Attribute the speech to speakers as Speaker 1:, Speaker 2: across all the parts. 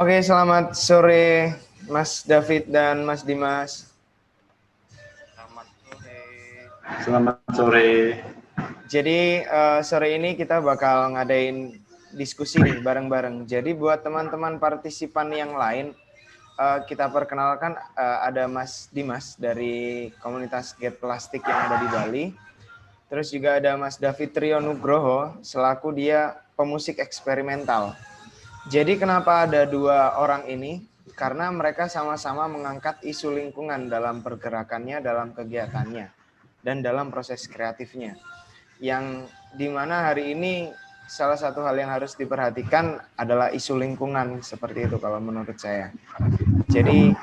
Speaker 1: Oke, selamat sore Mas David dan Mas Dimas.
Speaker 2: Selamat sore.
Speaker 3: Selamat sore.
Speaker 1: Jadi sore ini kita bakal ngadain diskusi nih bareng-bareng. Jadi buat teman-teman partisipan yang lain, kita perkenalkan ada Mas Dimas dari komunitas Get Plastik yang ada di Bali. Terus juga ada Mas David Trio Nugroho, selaku dia pemusik eksperimental. Jadi kenapa ada dua orang ini? Karena mereka sama-sama mengangkat isu lingkungan dalam pergerakannya, dalam kegiatannya, dan dalam proses kreatifnya. Yang dimana hari ini salah satu hal yang harus diperhatikan adalah isu lingkungan, seperti itu kalau menurut saya. Jadi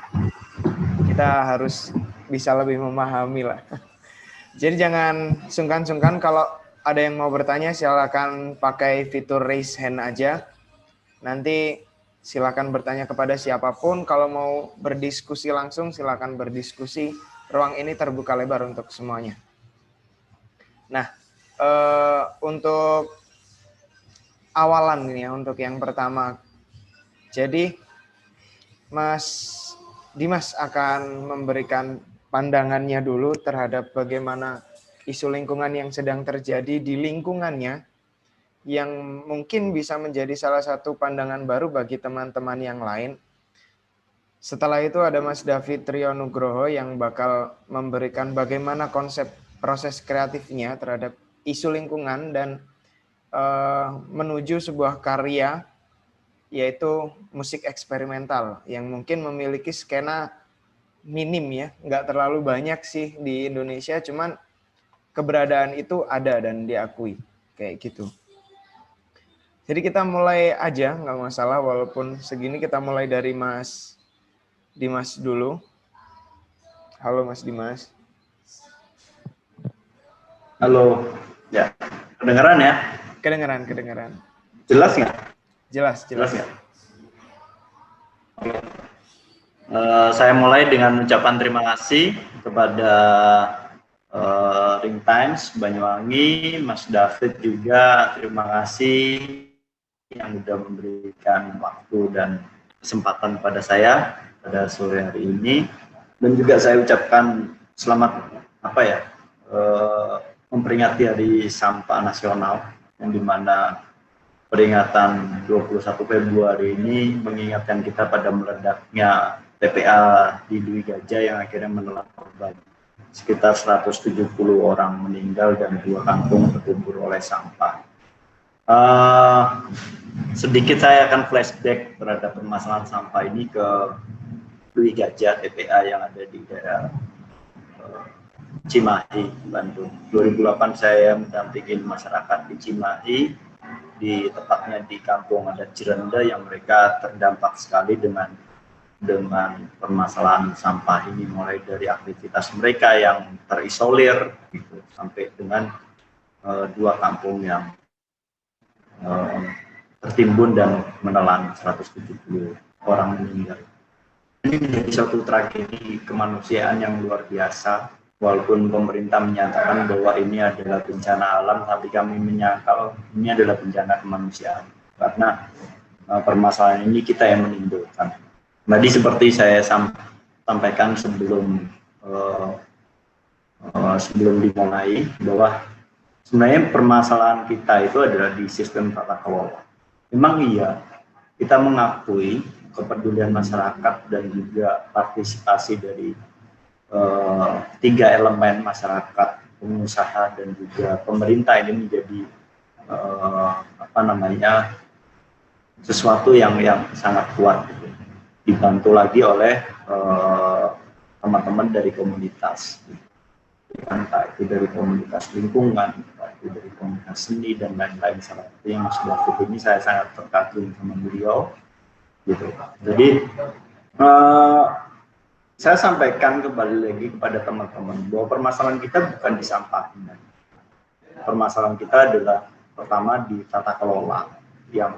Speaker 1: kita harus bisa lebih memahami lah. Jadi jangan sungkan-sungkan kalau ada yang mau bertanya, silakan pakai fitur raise hand aja. Nanti silakan bertanya kepada siapapun. Kalau mau berdiskusi langsung, silakan berdiskusi. Ruang ini terbuka lebar untuk semuanya. Nah, untuk awalan nih ya, untuk yang pertama. Jadi, Mas Dimas akan memberikan pandangannya dulu terhadap bagaimana isu lingkungan yang sedang terjadi di lingkungannya, yang mungkin bisa menjadi salah satu pandangan baru bagi teman-teman yang lain. Setelah itu ada Mas David Trio Nugroho yang bakal memberikan bagaimana konsep proses kreatifnya terhadap isu lingkungan dan menuju sebuah karya, yaitu musik eksperimental yang mungkin memiliki skena minim ya, nggak terlalu banyak sih di Indonesia, cuman keberadaan itu ada dan diakui, kayak gitu. Jadi kita mulai aja, nggak masalah, walaupun segini kita mulai dari Mas Dimas dulu. Halo Mas Dimas.
Speaker 3: Halo. Ya, kedengeran ya?
Speaker 1: Kedengeran.
Speaker 3: Jelas nggak?
Speaker 1: Jelas.
Speaker 3: Nggak? Oke. Saya mulai dengan ucapan terima kasih kepada Ring Times Banyuwangi, Mas David juga terima kasih yang sudah memberikan waktu dan kesempatan pada saya pada sore hari ini, dan juga saya ucapkan selamat memperingati Hari Sampah Nasional, yang dimana peringatan 21 Februari ini mengingatkan kita pada meledaknya TPA di Dwi Gajah yang akhirnya menelan korban sekitar 170 orang meninggal dan 2 kampung terkubur oleh sampah. Sedikit saya akan flashback terhadap permasalahan sampah ini ke Dwi Gajah TPA yang ada di daerah Cimahi, Bandung. 2008 saya mendampingi masyarakat di Cimahi, di tepatnya di kampung adat Cirende, yang mereka terdampak sekali dengan permasalahan sampah ini, mulai dari aktivitas mereka yang terisolir gitu, sampai dengan 2 kampung yang tertimbun dan menelan 170 orang meninggal. Ini menjadi suatu tragedi kemanusiaan yang luar biasa. Walaupun pemerintah menyatakan bahwa ini adalah bencana alam, tapi kami menyangkal ini adalah bencana kemanusiaan, karena permasalahan ini kita yang menimbulkan. Tadi seperti saya sampaikan sebelum dimulai, bahwa sebenarnya permasalahan kita itu adalah di sistem tata kelola. Memang iya, kita mengakui kepedulian masyarakat dan juga partisipasi dari 3 elemen masyarakat, pengusaha, dan juga pemerintah ini menjadi sesuatu yang sangat kuat gitu. Dibantu lagi oleh teman-teman dari komunitas, entah itu dari komunitas lingkungan, entah itu dari komunitas seni dan lain-lain. Salah satunya Mas David ini saya sangat terkagum sama beliau gitu. Jadi saya sampaikan kembali lagi kepada teman-teman bahwa permasalahan kita bukan di sampah. Permasalahan kita adalah pertama di tata kelola yang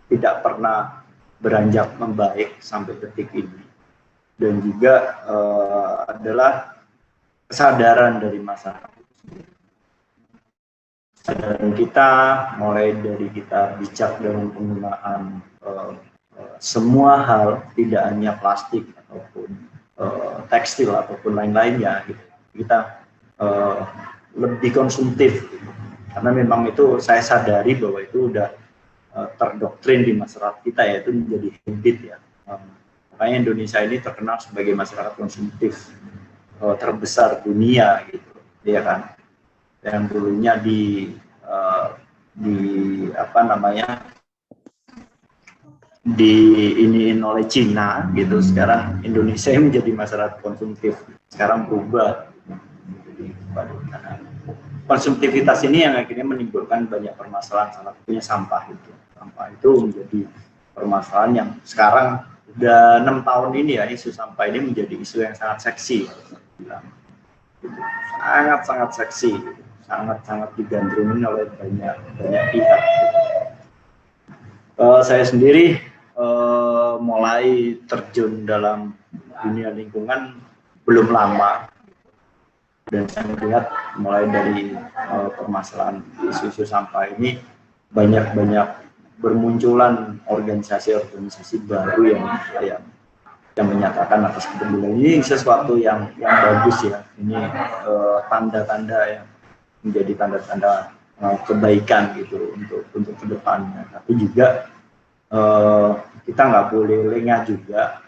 Speaker 3: tidak pernah beranjak membaik sampai detik ini, dan juga adalah kesadaran dari masyarakat. Kesadaran kita mulai dari kita bijak dalam penggunaan semua hal, tidak hanya plastik ataupun tekstil ataupun lain-lainnya, gitu. Kita lebih konsumtif, gitu. Karena memang itu saya sadari bahwa itu udah terdoktrin di masyarakat kita, yaitu menjadi habit ya. Makanya Indonesia ini terkenal sebagai masyarakat konsumtif terbesar dunia, gitu, ya kan? Yang dulunya di apa namanya, diiniin oleh Cina, gitu. Sekarang Indonesia menjadi masyarakat konsumtif. Sekarang berubah. Konsumtivitas ini yang akhirnya menimbulkan banyak permasalahan, salah satunya sampah itu. Sampah itu menjadi permasalahan yang sekarang udah 6 tahun ini ya, isu sampah ini menjadi isu yang sangat seksi. Sangat-sangat seksi, sangat-sangat digandrungi oleh banyak pihak. Saya sendiri mulai terjun dalam dunia lingkungan belum lama, dan saya melihat mulai dari permasalahan isu-isu sampah ini banyak bermunculan organisasi-organisasi baru yang menyatakan atas kepedulian. Ini sesuatu yang bagus ya. Ini tanda-tanda yang menjadi tanda-tanda kebaikan gitu untuk kedepannya. Tapi juga kita nggak boleh lengah juga.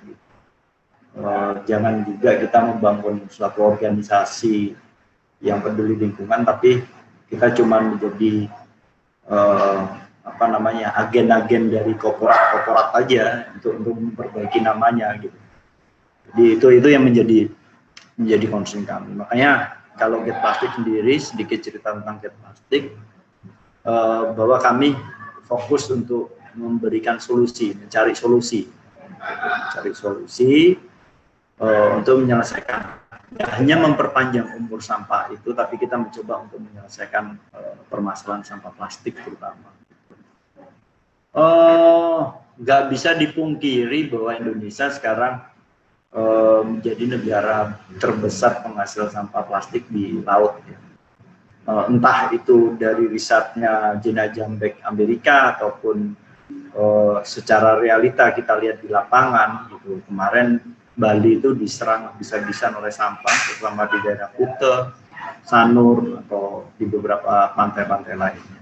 Speaker 3: Jangan juga kita membangun suatu organisasi yang peduli lingkungan, tapi kita cuma menjadi agen-agen dari korporat aja untuk memperbaiki namanya gitu. Jadi itu yang menjadi concern kami. Makanya kalau Get Plastic sendiri, sedikit cerita tentang Get Plastic, bahwa kami fokus untuk memberikan solusi, mencari solusi untuk menyelesaikan, tidak hanya memperpanjang umur sampah itu, tapi kita mencoba untuk menyelesaikan permasalahan sampah plastik terutama. Nggak bisa dipungkiri bahwa Indonesia sekarang menjadi negara terbesar penghasil sampah plastik di laut. Ya. Entah itu dari risetnya Gina Jambek Amerika ataupun secara realita kita lihat di lapangan gitu. Kemarin Bali itu diserang habis-habisan oleh sampah, terutama di daerah Kuta, Sanur, atau di beberapa pantai-pantai lainnya.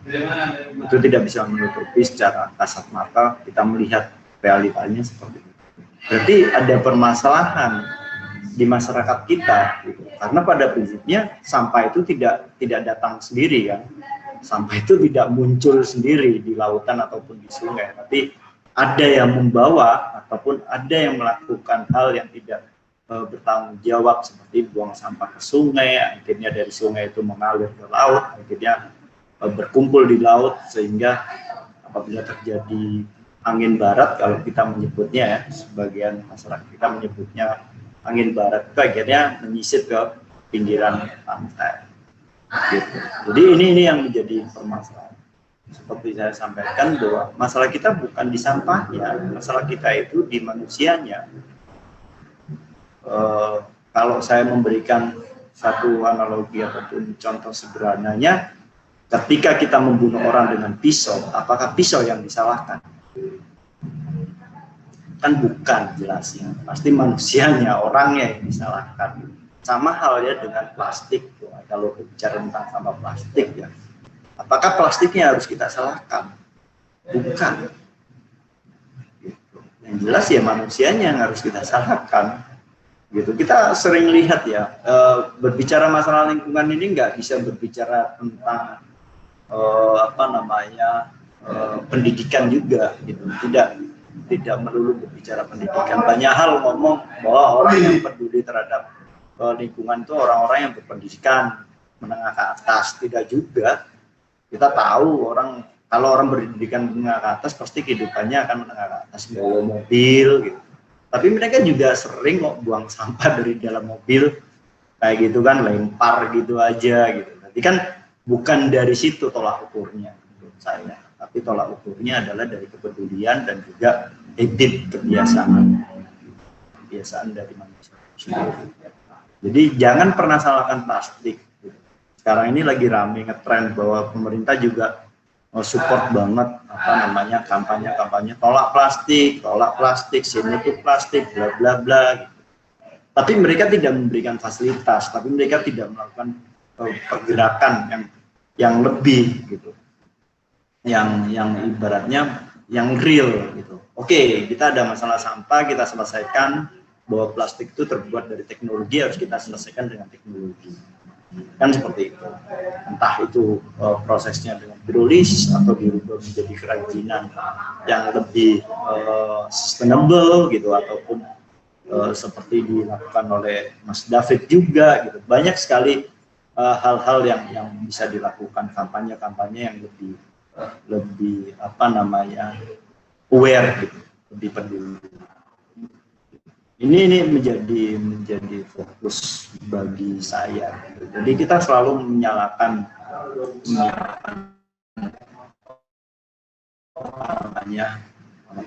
Speaker 3: Itu tidak bisa menutupi secara kasat mata, kita melihat realitanya seperti itu. Berarti ada permasalahan di masyarakat kita, gitu. Karena pada prinsipnya sampah itu tidak datang sendiri kan. Sampah itu tidak muncul sendiri di lautan ataupun di sungai, tapi ada yang membawa ataupun ada yang melakukan hal yang tidak bertanggung jawab, seperti buang sampah ke sungai, akhirnya dari sungai itu mengalir ke laut, akhirnya berkumpul di laut, sehingga apabila terjadi angin barat, kalau kita menyebutnya ya, sebagian masyarakat kita menyebutnya angin barat, itu akhirnya menyisir ke pinggiran pantai. Gitu. Jadi ini yang menjadi permasalahan. Seperti saya sampaikan bahwa masalah kita bukan di sampahnya, masalah kita itu di manusianya. Kalau saya memberikan satu analogi ataupun contoh sederhananya, ketika kita membunuh orang dengan pisau, apakah pisau yang disalahkan? Kan bukan, jelasnya. Pasti manusianya, orangnya yang disalahkan. Sama halnya dengan plastik. Kalau bicara tentang sampah plastik ya, apakah plastiknya harus kita salahkan? Bukan. Gitu. Yang jelas ya manusianya yang harus kita salahkan. Gitu. Kita sering lihat ya, berbicara masalah lingkungan ini nggak bisa berbicara tentang pendidikan juga. Gitu. Tidak melulu berbicara pendidikan. Banyak hal ngomong bahwa orang yang peduli terhadap lingkungan itu orang-orang yang berpendidikan menengah ke atas. Tidak juga. Kita tahu kalau orang berpendidikan menengah ke atas pasti kehidupannya akan menengah ke atas, bawa mobil gitu. Tapi mereka juga sering kok buang sampah dari dalam mobil kayak gitu kan, lempar gitu aja gitu. Nanti kan bukan dari situ tolak ukurnya menurut saya, tapi tolak ukurnya adalah dari kepedulian dan juga habit, kebiasaan dari manusia sendiri. Jadi jangan pernah salahkan plastik. Sekarang ini lagi ramai ngetrend bahwa pemerintah juga support banget apa namanya kampanye tolak plastik, sini tuh plastik, bla bla bla. Gitu. Tapi mereka tidak memberikan fasilitas, tapi mereka tidak melakukan pergerakan yang lebih gitu, yang ibaratnya yang real gitu. Oke, kita ada masalah sampah, kita selesaikan, bahwa plastik itu terbuat dari teknologi, harus kita selesaikan dengan teknologi. Kan seperti itu. Entah itu prosesnya dengan hidrolis atau dirubah menjadi kerajinan yang lebih sustainable gitu, ataupun seperti dilakukan oleh Mas David juga gitu. Banyak sekali hal-hal yang bisa dilakukan, kampanye-kampanye yang lebih apa namanya aware gitu, lebih peduli. Ini menjadi fokus bagi saya. Jadi kita selalu menyalakan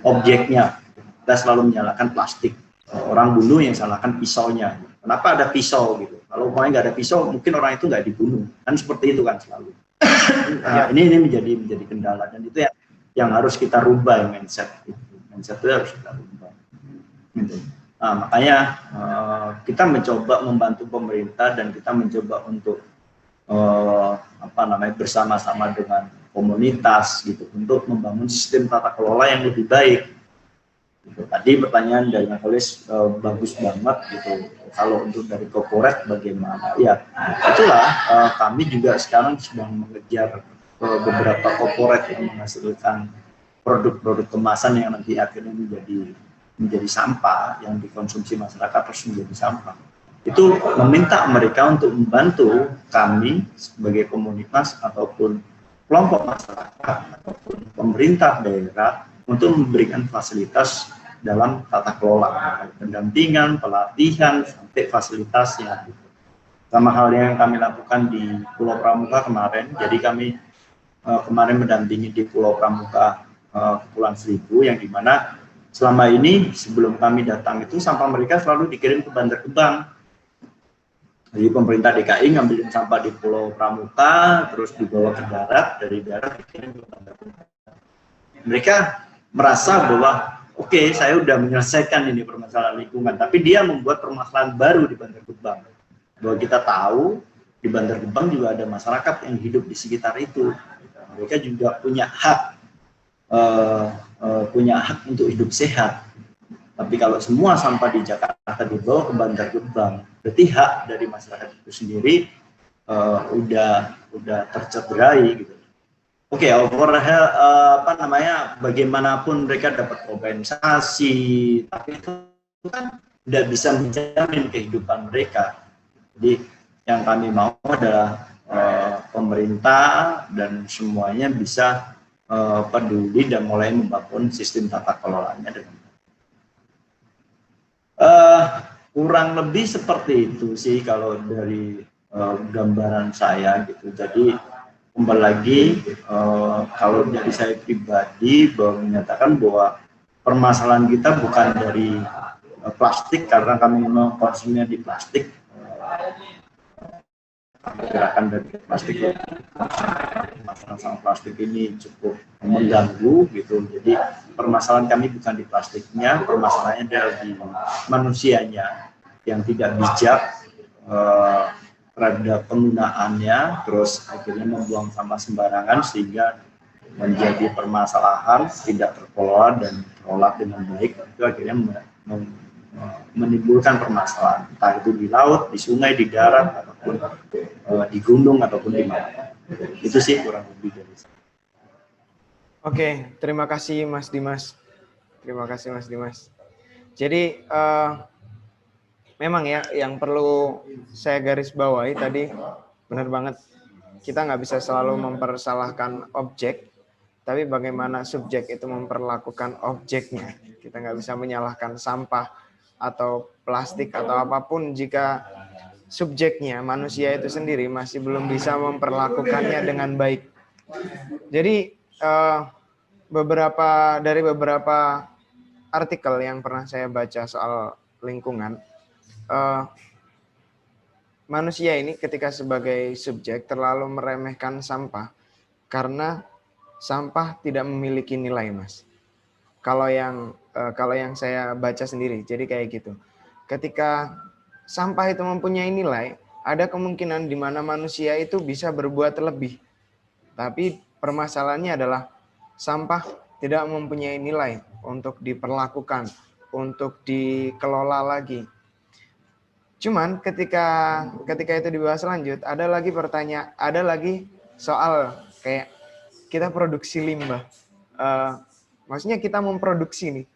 Speaker 3: objeknya. Kita selalu menyalakan plastik. Orang bunuh yang salahkan pisaunya. Kenapa ada pisau gitu? Kalau orang nggak ada pisau, mungkin orang itu nggak dibunuh. Kan seperti itu kan selalu. Ini menjadi kendala, dan itu yang harus kita rubah, mindset itu. Mindset itu harus kita rubah. Gitu. Nah, makanya kita mencoba membantu pemerintah, dan kita mencoba untuk bersama-sama dengan komunitas gitu, untuk membangun sistem tata kelola yang lebih baik. Gitu. Tadi pertanyaan dari Mas Olis bagus banget gitu. Kalau untuk dari corporate bagaimana? Ya, itulah kami juga sekarang sedang mengejar beberapa corporate yang menghasilkan produk-produk kemasan yang nanti akhirnya menjadi sampah, yang dikonsumsi masyarakat terus menjadi sampah. Itu meminta mereka untuk membantu kami sebagai komunitas ataupun kelompok masyarakat ataupun pemerintah daerah untuk memberikan fasilitas dalam tata kelola, pendampingan, pelatihan, sampai fasilitasnya. Sama hal yang kami lakukan di Pulau Pramuka kemarin. Jadi kami kemarin mendampingi di Pulau Pramuka, Kepulauan Seribu, yang dimana selama ini sebelum kami datang itu sampah mereka selalu dikirim ke Bantar Gebang. Jadi pemerintah DKI ngambilin sampah di Pulau Pramuka, terus dibawa ke darat, dari darat dikirim ke Bantar Gebang. Mereka merasa bahwa oke, saya udah menyelesaikan ini permasalahan lingkungan, tapi dia membuat permasalahan baru di Bantar Gebang. Bahwa kita tahu di Bantar Gebang juga ada masyarakat yang hidup di sekitar itu. Mereka juga punya hak untuk hidup sehat. Tapi kalau semua sampah di Jakarta dibawa ke Bantar Gebang, berarti hak dari masyarakat itu sendiri udah tercederai gitu. Oke, bagaimanapun mereka dapat kompensasi, tapi itu kan tidak bisa menjamin kehidupan mereka. Jadi yang kami mau adalah pemerintah dan semuanya bisa peduli dan mulai membangun sistem tata kelolanya dengan kurang lebih seperti itu sih kalau dari gambaran saya gitu. Jadi kembali lagi kalau dari saya pribadi bahwa menyatakan bahwa permasalahan kita bukan dari plastik, karena kami mengkonsumsinya di plastik, gerakan dari plastik, masalah sampah plastik ini cukup mengganggu gitu. Jadi permasalahan kami bukan di plastiknya, permasalahannya adalah di manusianya yang tidak bijak terhadap penggunaannya, terus akhirnya membuang sampah sembarangan sehingga menjadi permasalahan, tidak terkelola dan dikelola dengan baik. Itu akhirnya menimbulkan permasalahan, entah itu di laut, di sungai, di darat, ataupun di gunung, ataupun di mana. Itu sih kurang lebih dari saya.
Speaker 1: Oke, terima kasih Mas Dimas. Terima kasih Mas Dimas. Jadi memang ya yang perlu saya garis bawahi tadi, benar banget, kita nggak bisa selalu mempersalahkan objek, tapi bagaimana subjek itu memperlakukan objeknya. Kita nggak bisa menyalahkan sampah atau plastik atau apapun jika subjeknya, manusia itu sendiri masih belum bisa memperlakukannya dengan baik. Jadi dari beberapa artikel yang pernah saya baca soal lingkungan, manusia ini ketika sebagai subjek terlalu meremehkan sampah karena sampah tidak memiliki nilai, Mas. Kalau yang saya baca sendiri, jadi kayak gitu. Ketika sampah itu mempunyai nilai, ada kemungkinan di mana manusia itu bisa berbuat lebih. Tapi permasalahannya adalah sampah tidak mempunyai nilai untuk diperlakukan, untuk dikelola lagi. Cuman ketika itu dibahas lanjut, ada lagi soal kayak kita produksi limbah. Maksudnya kita memproduksi nih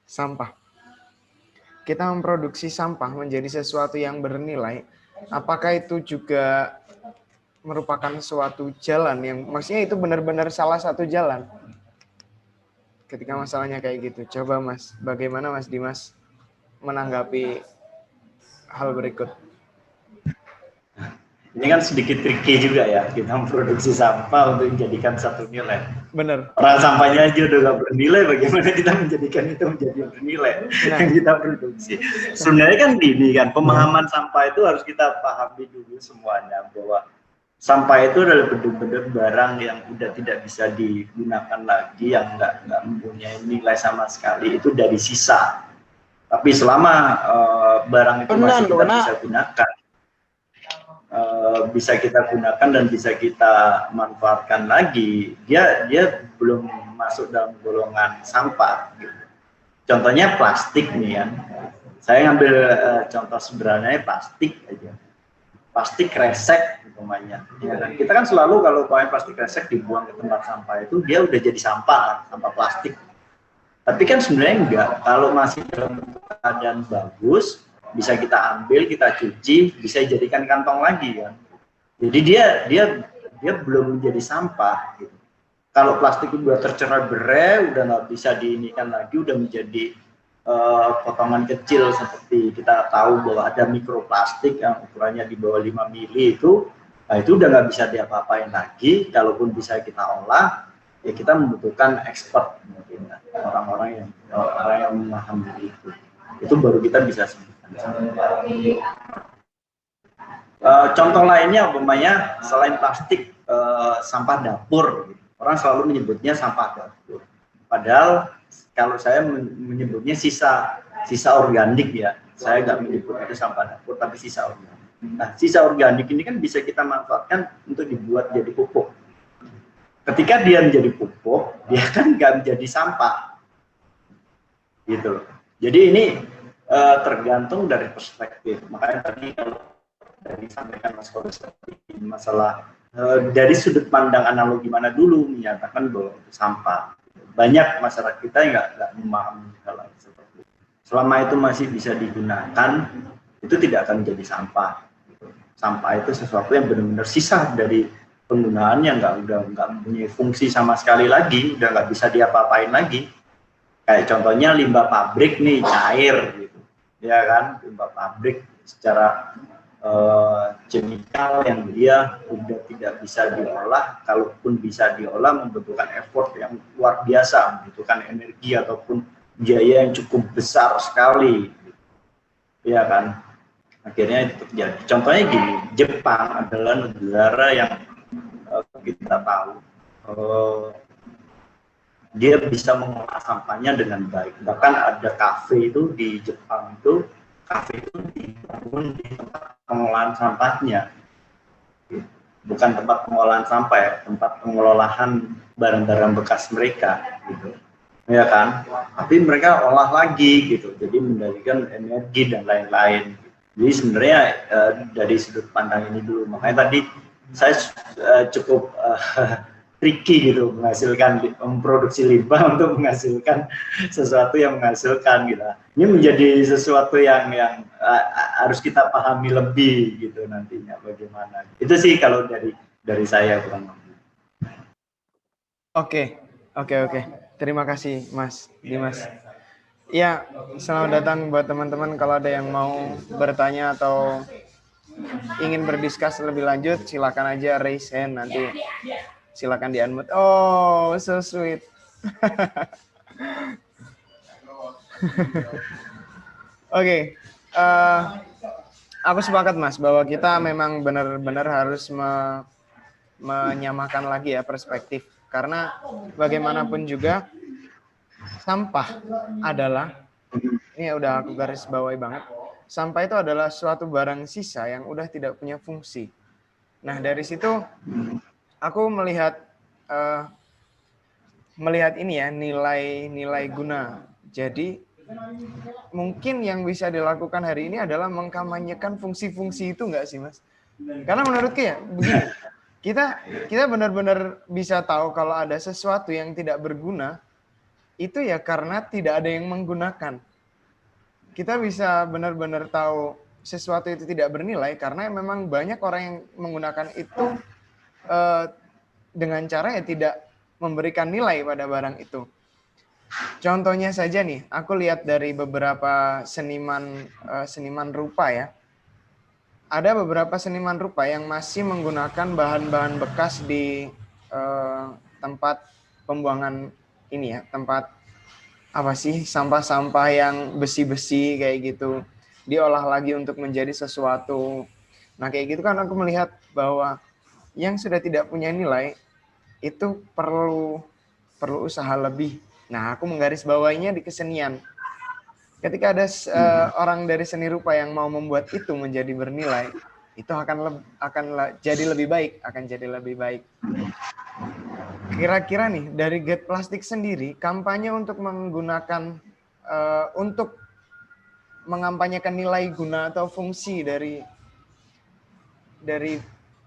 Speaker 1: sampah. Kita memproduksi sampah menjadi sesuatu yang bernilai. Apakah itu juga merupakan suatu jalan yang maksudnya itu benar-benar salah satu jalan? Ketika masalahnya kayak gitu. Coba Mas, bagaimana Mas Dimas menanggapi hal berikut?
Speaker 3: Ini kan sedikit tricky juga ya, kita memproduksi sampah untuk dijadikan satu nilai.
Speaker 1: Bener.
Speaker 3: Orang sampahnya aja udah gak bernilai, bagaimana kita menjadikan itu menjadi bernilai yang kita produksi. Sebenarnya kan gini kan, pemahaman sampah itu harus kita pahami dulu semuanya, bahwa sampah itu adalah benar-benar barang yang udah tidak bisa digunakan lagi, yang nggak mempunyai nilai sama sekali, itu dari sisa. Tapi selama barang itu masih kita bisa gunakan, bisa kita gunakan dan bisa kita manfaatkan lagi, dia belum masuk dalam golongan sampah gitu. Contohnya plastik nih ya, saya ngambil contoh sederhananya plastik aja, plastik kresek umpamanya ya kan? Kita kan selalu kalau pakai plastik kresek dibuang ke tempat sampah itu dia udah jadi sampah plastik, tapi kan sebenarnya enggak. Kalau masih dalam keadaan bagus, bisa kita ambil, kita cuci, bisa dijadikan kantong lagi kan. Jadi dia belum menjadi sampah gitu. Kalau plastik udah tercerai-berai, udah nggak bisa diinikan lagi, udah menjadi potongan kecil seperti kita tahu bahwa ada mikroplastik yang ukurannya di bawah 5 mili itu, nah itu udah nggak bisa diapa-apain lagi. Kalaupun bisa kita olah, ya kita membutuhkan expert mungkin orang-orang yang memahami itu baru kita bisa sebutkan. Contoh lainnya umpamanya selain plastik, sampah dapur, orang selalu menyebutnya sampah dapur, padahal kalau saya menyebutnya sisa organik ya, saya nggak menyebut itu sampah dapur tapi sisa organik. Nah, sisa organik ini kan bisa kita manfaatkan untuk dibuat jadi pupuk. Ketika dia menjadi pupuk, dia kan nggak menjadi sampah gitu loh. Jadi ini tergantung dari perspektif. Makanya tadi kalau dari sampaikan Mas Koris masalah dari sudut pandang analogi mana dulu menyatakan bahwa itu sampah. Banyak masyarakat kita yang nggak memahami hal seperti itu. Selama itu masih bisa digunakan, itu tidak akan menjadi sampah. Sampah itu sesuatu yang benar-benar sisa dari penggunaan yang nggak mempunyai fungsi sama sekali lagi, udah nggak bisa diapa-apain lagi. Kayak contohnya limbah pabrik nih, cair gitu, ya kan, limbah pabrik secara chemical yang dia udah tidak bisa diolah, kalaupun bisa diolah membutuhkan effort yang luar biasa, membutuhkan energi ataupun biaya yang cukup besar sekali, ya kan. Akhirnya itu terjadi. Contohnya gini, Jepang adalah negara yang kita tahu dia bisa mengolah sampahnya dengan baik. Bahkan ada kafe itu di Jepang itu, kafe itu dibangun di tempat pengolahan sampahnya, bukan tempat pengolahan sampah ya, tempat pengelolaan barang-barang bekas mereka gitu, ya kan. Tapi mereka olah lagi gitu, jadi mendalikan energi dan lain-lain. Jadi sebenarnya dari sudut pandang ini dulu, makanya tadi saya cukup tricky gitu memproduksi limbah untuk menghasilkan sesuatu yang menghasilkan gitu. Ini menjadi sesuatu yang harus kita pahami lebih gitu nantinya bagaimana. Itu sih kalau dari saya kurang lebih.
Speaker 1: Oke. Terima kasih Mas Dimas. Ya, selamat datang buat teman-teman. Kalau ada yang mau bertanya atau ingin berdiskus lebih lanjut, silakan aja raise hand, nanti silakan di-unmute. Oh, so sweet. Oke, aku sepakat Mas bahwa kita memang benar-benar harus menyamakan lagi ya perspektif Karena bagaimanapun juga sampah adalah, ini udah aku garis bawahi banget, sampah itu adalah suatu barang sisa yang udah tidak punya fungsi. Nah, dari situ aku melihat ini ya, nilai guna. Jadi mungkin yang bisa dilakukan hari ini adalah mengkampanyekan fungsi-fungsi itu, enggak sih, Mas? Karena menurutku ya begini, kita benar-benar bisa tahu kalau ada sesuatu yang tidak berguna itu ya karena tidak ada yang menggunakan. Kita bisa benar-benar tahu sesuatu itu tidak bernilai karena memang banyak orang yang menggunakan itu dengan cara ya tidak memberikan nilai pada barang itu. Contohnya saja nih, aku lihat dari beberapa seniman rupa ya. Ada beberapa seniman rupa yang masih menggunakan bahan-bahan bekas di tempat pembuangan ini ya, tempat apa sih, sampah-sampah yang besi-besi kayak gitu, diolah lagi untuk menjadi sesuatu. Nah kayak gitu kan aku melihat bahwa yang sudah tidak punya nilai itu perlu usaha lebih. Nah aku menggarisbawahinya di kesenian. Ketika ada orang dari seni rupa yang mau membuat itu menjadi bernilai, itu akan jadi lebih baik. Kira-kira nih dari Get Plastik sendiri, kampanye untuk menggunakan untuk mengampanyekan nilai guna atau fungsi dari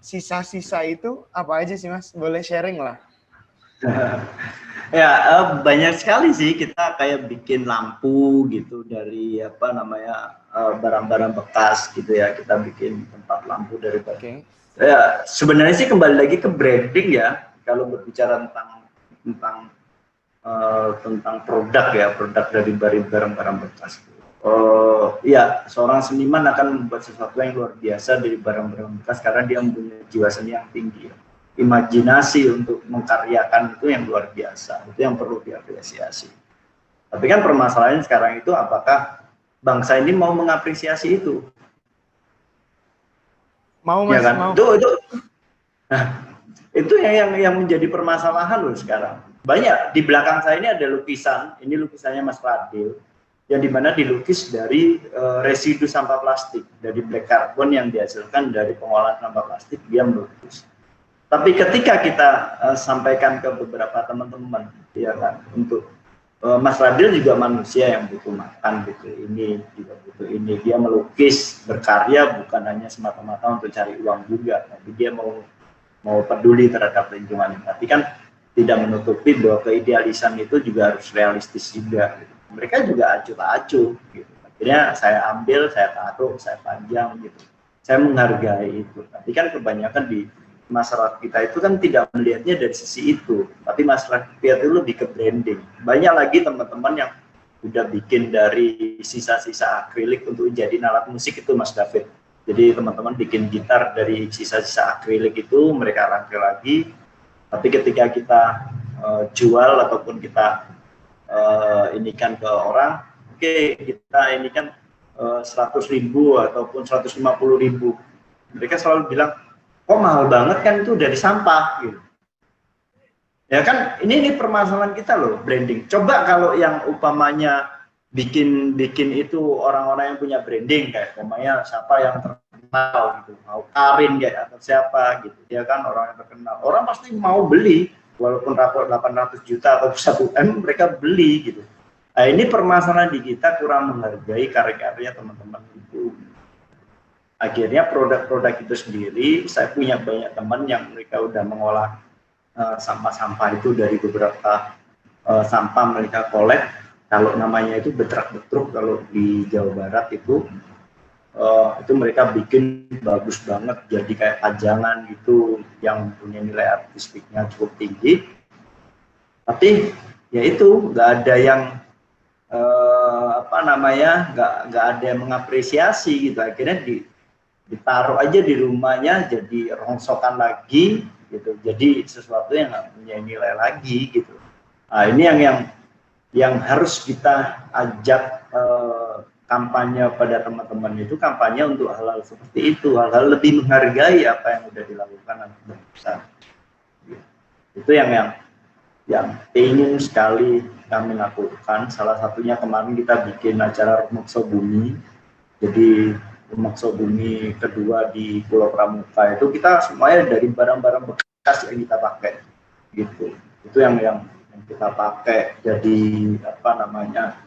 Speaker 1: sisa-sisa itu apa aja sih, Mas? Boleh sharing lah.
Speaker 3: Ya, banyak sekali sih. Kita kayak bikin lampu gitu dari apa namanya barang-barang bekas gitu ya. Kita bikin tempat lampu dari barang. Ya, sebenarnya sih kembali lagi ke branding ya. Kalau berbicara tentang produk ya, produk dari barang-barang bekas. Ya, seorang seniman akan membuat sesuatu yang luar biasa dari barang-barang bekas karena dia mempunyai jiwa seni yang tinggi. Ya. Imajinasi untuk mengkaryakan itu yang luar biasa, itu yang perlu diapresiasi. Tapi kan permasalahannya sekarang itu apakah bangsa ini mau mengapresiasi itu?
Speaker 1: Mau, Mas,
Speaker 3: ya kan?
Speaker 1: mau.
Speaker 3: Nah, itu yang menjadi permasalahan loh sekarang. Banyak di belakang saya ini ada lukisan, ini lukisannya Mas Fadil, yang dimana dilukis dari residu sampah plastik, dari black carbon yang dihasilkan dari pengolahan sampah plastik, dia melukis. Tapi ketika kita sampaikan ke beberapa teman-teman, ya kan, untuk Mas Fadil juga manusia yang butuh makan, butuh ini, juga butuh ini. Dia melukis, berkarya bukan hanya semata-mata untuk cari uang juga, tapi dia mau peduli terhadap lingkungan. Tapi kan tidak menutupi bahwa keidealisan itu juga harus realistis juga. Gitu. Mereka juga acuh-acuh. Gitu. Akhirnya saya ambil, saya taruh, saya panjang gitu. Saya menghargai itu. Tapi kan kebanyakan di masyarakat kita itu kan tidak melihatnya dari sisi itu. Tapi masyarakat kita itu lebih ke branding. Banyak lagi teman-teman yang udah bikin dari sisa-sisa akrilik untuk jadi alat musik itu, Mas David. Jadi teman-teman bikin gitar dari sisa-sisa akrilik itu, mereka rangkai lagi. Tapi ketika kita jual ataupun kita inikan ke orang, oke, kita inikan 100.000 ataupun 150.000. Mereka selalu bilang, kok mahal banget kan itu dari sampah gitu. Ya kan, ini permasalahan kita loh, branding. Coba kalau yang umpamanya bikin itu orang-orang yang punya branding, kayak umpamanya siapa yang terkenal gitu, mau Karin kayak atau siapa gitu, ya kan, orang yang terkenal, orang pasti mau beli walaupun rapor 800 juta atau 1 M mereka beli gitu. Nah ini permasalahan di kita, kurang menghargai karya-karya teman-teman itu. Akhirnya produk-produk itu sendiri, saya punya banyak teman yang mereka udah mengolah sampah-sampah itu dari beberapa sampah mereka collect. Kalau namanya itu betrak-betruk kalau di Jawa Barat itu mereka bikin bagus banget, jadi kayak pajangan gitu yang punya nilai artistiknya cukup tinggi. Tapi ya itu nggak ada yang nggak ada yang mengapresiasi gitu. Akhirnya ditaruh aja di rumahnya jadi rongsokan lagi gitu, jadi sesuatu yang nggak punya nilai lagi gitu. Nah ini yang harus kita ajak kampanye pada teman-teman itu, kampanye untuk hal-hal seperti itu, hal-hal lebih menghargai apa yang sudah dilakukan anak bangsa. Itu yang yang ingin sekali kami lakukan. Salah satunya kemarin kita bikin acara Rumekso Bumi. Jadi Rumekso Bumi kedua di Pulau Pramuka itu kita semuanya dari barang-barang bekas yang kita pakai gitu. Itu yang kita pakai. Jadi apa namanya,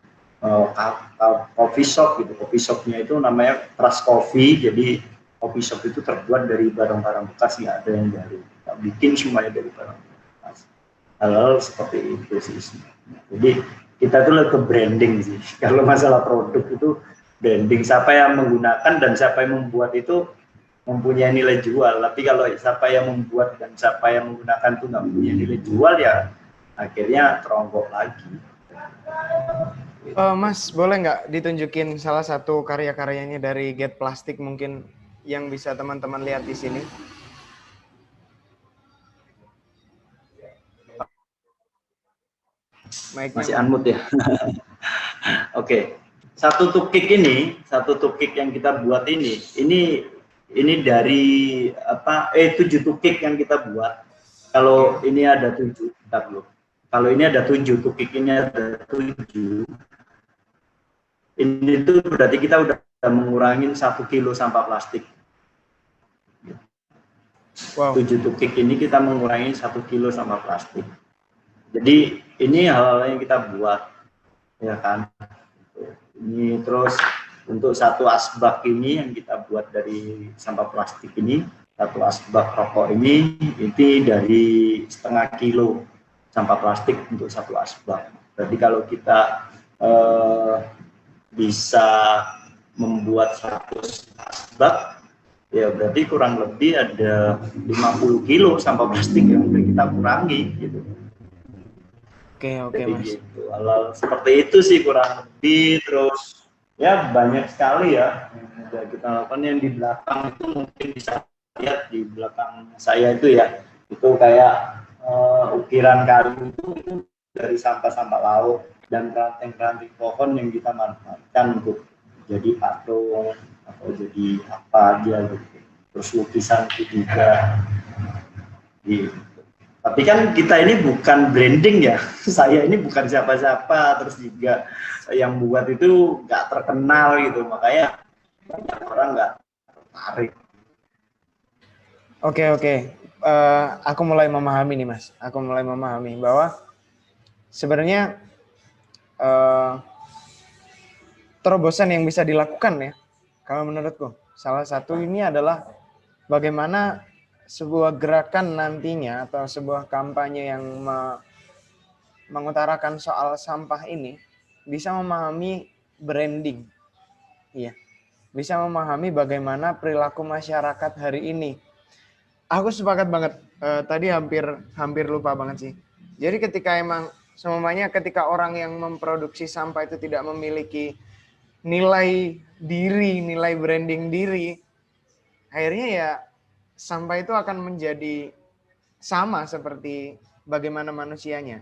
Speaker 3: coffee shop gitu. Coffee shopnya itu namanya Trust Coffee. Jadi coffee shop itu terbuat dari barang-barang bekas, nggak ada yang baru. Kita bikin semuanya dari barang bekas. Hal-hal seperti itu sih. Jadi kita tuh lebih ke branding sih. Kalau masalah produk itu branding, siapa yang menggunakan dan siapa yang membuat itu mempunyai nilai jual. Tapi kalau siapa yang membuat dan siapa yang menggunakan itu nggak mempunyai nilai jual, ya akhirnya teronggok lagi.
Speaker 1: Mas, boleh nggak ditunjukin salah satu karya-karyanya dari Get Plastic mungkin yang bisa teman-teman lihat di sini?
Speaker 3: Masih unmute ya. Oke. Satu tukik yang kita buat ini dari apa? 7 tukik yang kita buat. Kalau ini ada 7, kalau ini ada 7 tukik, ini ada 7. Ini tuh berarti kita udah mengurangi 1 kilo sampah plastik. Wow. 7 tukik ini kita mengurangi 1 kilo sampah plastik. Jadi ini hal-hal yang kita buat, ya kan. Ini terus untuk satu asbak ini yang kita buat dari sampah plastik ini, satu asbak rokok ini dari 0,5 kilo sampah plastik untuk satu asbak. Jadi kalau kita bisa membuat 100 asbak, ya berarti kurang lebih ada 50 kilo sampah plastik yang udah kita kurangi gitu. Oke, Mas. Gitu. Hal seperti itu sih kurang lebih. Terus ya banyak sekali ya yang udah kita lakukan. Yang di belakang itu mungkin bisa lihat di belakang saya itu ya, itu kayak ukiran kayu itu dari sampah-sampah laut dan ranting-ranting pohon yang kita manfaatkan untuk jadi patung atau jadi apa aja gitu. Terus lukisan itu juga gitu. Tapi kan kita ini bukan branding ya, saya ini bukan siapa-siapa, terus juga yang buat itu nggak terkenal gitu, makanya banyak orang nggak tertarik.
Speaker 1: Oke. Aku mulai memahami nih Mas, aku mulai memahami bahwa sebenarnya terobosan yang bisa dilakukan ya, kalau menurutku salah satu ini adalah bagaimana sebuah gerakan nantinya atau sebuah kampanye yang mengutarakan soal sampah ini bisa memahami branding, iya, bisa memahami bagaimana perilaku masyarakat hari ini. Aku sepakat banget. Tadi hampir lupa banget sih. Jadi ketika emang semuanya ketika orang yang memproduksi sampah itu tidak memiliki nilai diri, nilai branding diri, akhirnya ya sampah itu akan menjadi sama seperti bagaimana manusianya.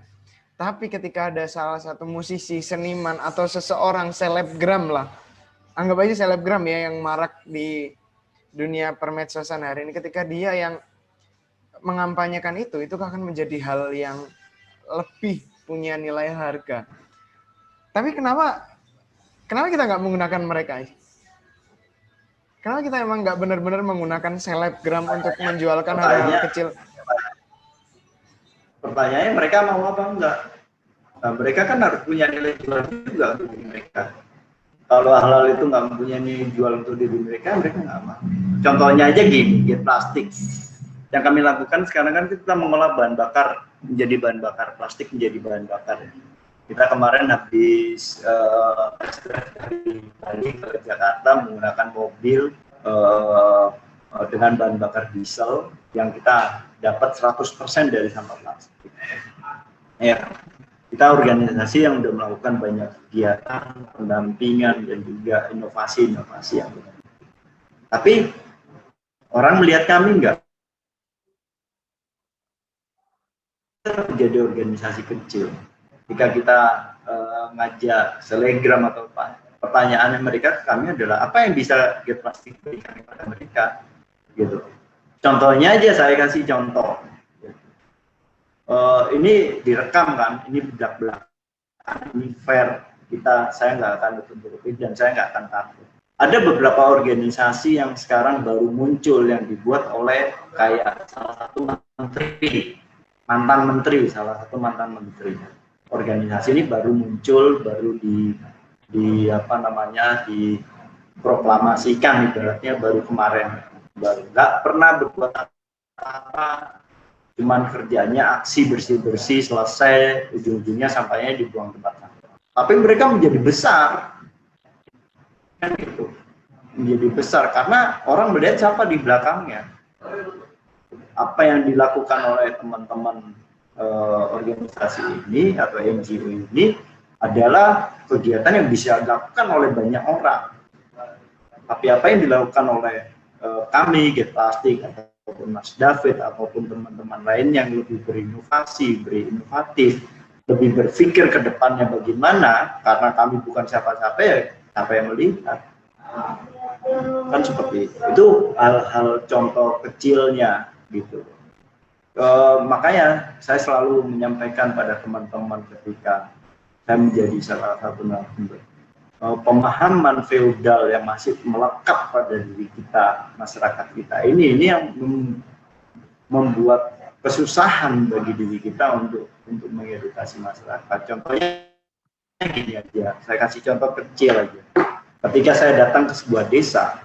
Speaker 1: Tapi ketika ada salah satu musisi, seniman, atau seseorang selebgram lah, anggap aja selebgram ya yang marak di dunia permedsosan hari ini, ketika dia yang mengampanyekan itu akan menjadi hal yang lebih punya nilai harga. Tapi kenapa kita nggak menggunakan mereka? Kenapa kita emang nggak benar-benar menggunakan selebgram untuk menjualkan hal-hal kecil?
Speaker 3: Pertanyaannya mereka mau apa enggak? Nah, mereka kan harus punya nilai jual juga untuk diri mereka. Kalau hal-hal itu nggak mempunyai nilai jual untuk diri mereka nggak mau. Contohnya aja gini, Get Plastic. Yang kami lakukan sekarang kan kita mengolah bahan bakar menjadi bahan bakar, plastik menjadi bahan bakar. Kita kemarin habis dari Bali ke Jakarta menggunakan mobil dengan bahan bakar diesel yang kita dapat 100% dari sampah plastik. Ya, kita organisasi yang sudah melakukan banyak kegiatan, pendampingan dan juga inovasi-inovasi yang benar. Tapi orang melihat kami enggak. Menjadi organisasi kecil. Jika kita ngajak selebgram atau apa, pertanyaan mereka ke kami adalah apa yang bisa Get Plastic berikan kepada mereka, gitu. Contohnya aja saya kasih contoh. Ini direkam kan, ini belak-belakan, ini fair, saya nggak akan tutup-tutupin dan saya nggak akan takut. Ada beberapa organisasi yang sekarang baru muncul yang dibuat oleh kayak salah satu salah satu mantan menteri. Organisasi ini baru muncul, baru diproklamasikan, ibaratnya baru kemarin, baru nggak pernah berbuat apa, cuman kerjanya aksi bersih-bersih selesai, ujung-ujungnya sampahnya dibuang tempat sampah. Tapi mereka menjadi besar, kan gitu, menjadi besar karena orang melihat siapa di belakangnya. Apa yang dilakukan oleh teman-teman organisasi ini atau NGO ini adalah kegiatan yang bisa dilakukan oleh banyak orang. Tapi apa yang dilakukan oleh kami, Get Plastic, ataupun Mas David, ataupun teman-teman lain yang lebih berinovasi, berinovatif, lebih berpikir ke depannya bagaimana, karena kami bukan siapa-siapa ya, siapa yang melihat. Kan seperti itu hal-hal contoh kecilnya gitu. Makanya saya selalu menyampaikan pada teman-teman ketika saya menjadi salah satu narasumber, pemahaman feodal yang masih melekat pada diri kita, masyarakat kita ini yang membuat kesusahan bagi diri kita untuk mengedukasi masyarakat. Contohnya gini aja, saya kasih contoh kecil aja. Ketika saya datang ke sebuah desa,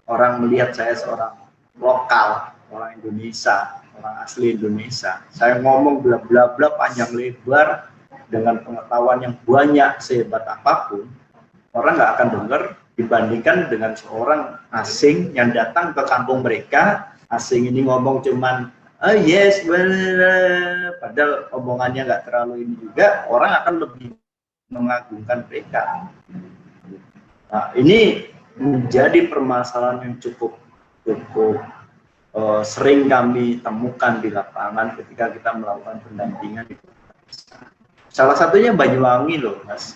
Speaker 3: orang melihat saya seorang lokal, orang Indonesia, orang asli Indonesia. Saya ngomong bla bla bla panjang lebar dengan pengetahuan yang banyak sehebat apapun, orang nggak akan dengar dibandingkan dengan seorang asing yang datang ke kampung mereka. Asing ini ngomong cuman yes, padahal omongannya nggak terlalu ini juga, orang akan lebih mengagungkan mereka. Nah, ini menjadi permasalahan yang cukup sering kami temukan di lapangan ketika kita melakukan pendampingan. Salah satunya Banyuwangi loh, Mas.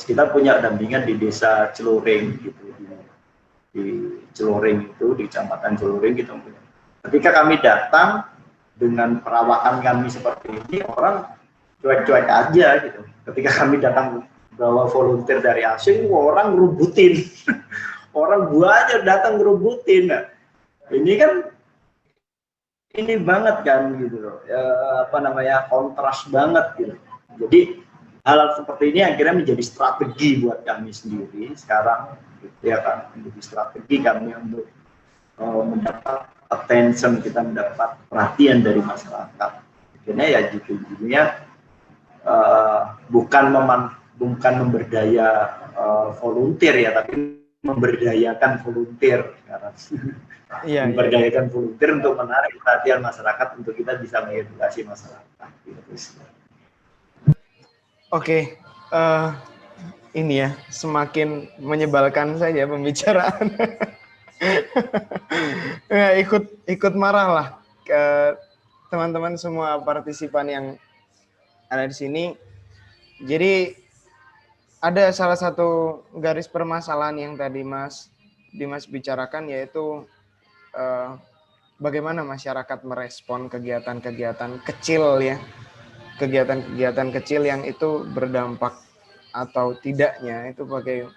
Speaker 3: Kita punya dampingan di desa Celuring gitu, di Celuring itu, di Kecamatan Celuring gitu. Ketika kami datang dengan perawakan kami seperti ini, orang cuek-cuek aja gitu. Ketika kami datang bawa volunteer dari asing, orang ngerubutin. Orang banyak datang ngerubutin. Nah, ini kan ini banget kan gitu loh. Kontras banget gitu. Jadi hal seperti ini akhirnya menjadi strategi buat kami sendiri sekarang gitu ya kan, menjadi strategi kami untuk mendapat attention, kita mendapat perhatian dari masyarakat. Akhirnya ya judulnya bukan memberdaya volunteer ya, tapi memberdayakan volunteer sekarang. Iya, memberdayakan volunteer untuk menarik perhatian masyarakat untuk kita bisa mengedukasi masyarakat.
Speaker 1: Oke, ini ya semakin menyebalkan saja pembicaraan. Ya, ikut marah lah ke teman-teman semua partisipan yang ada di sini. Jadi ada salah satu garis permasalahan yang tadi Mas Dimas bicarakan, yaitu bagaimana masyarakat merespon kegiatan-kegiatan kecil ya, kegiatan-kegiatan kecil yang itu berdampak atau tidaknya, itu pakai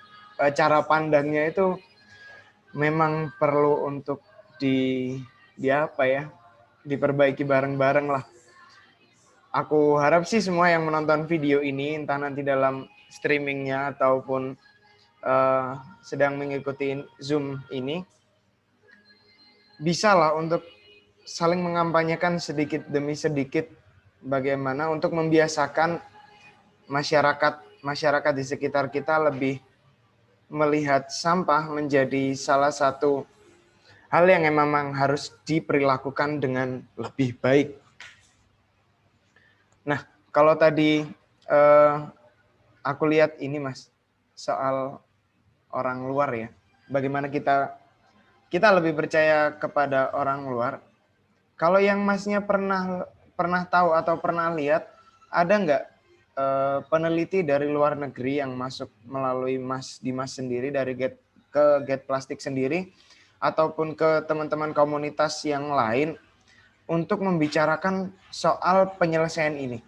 Speaker 1: cara pandangnya itu memang perlu untuk diperbaiki bareng-bareng lah. Aku harap sih semua yang menonton video ini, entah nanti dalam streamingnya ataupun sedang mengikuti Zoom ini, bisa lah untuk saling mengampanyekan sedikit demi sedikit bagaimana untuk membiasakan masyarakat di sekitar kita lebih melihat sampah menjadi salah satu hal yang memang harus diperlakukan dengan lebih baik. Nah, kalau tadi aku lihat ini Mas, soal orang luar ya, bagaimana kita lebih percaya kepada orang luar. Kalau yang Masnya pernah tahu atau pernah lihat, ada nggak peneliti dari luar negeri yang masuk melalui Mas Dimas sendiri dari Get Plastic sendiri, ataupun ke teman-teman komunitas yang lain untuk membicarakan soal penyelesaian ini?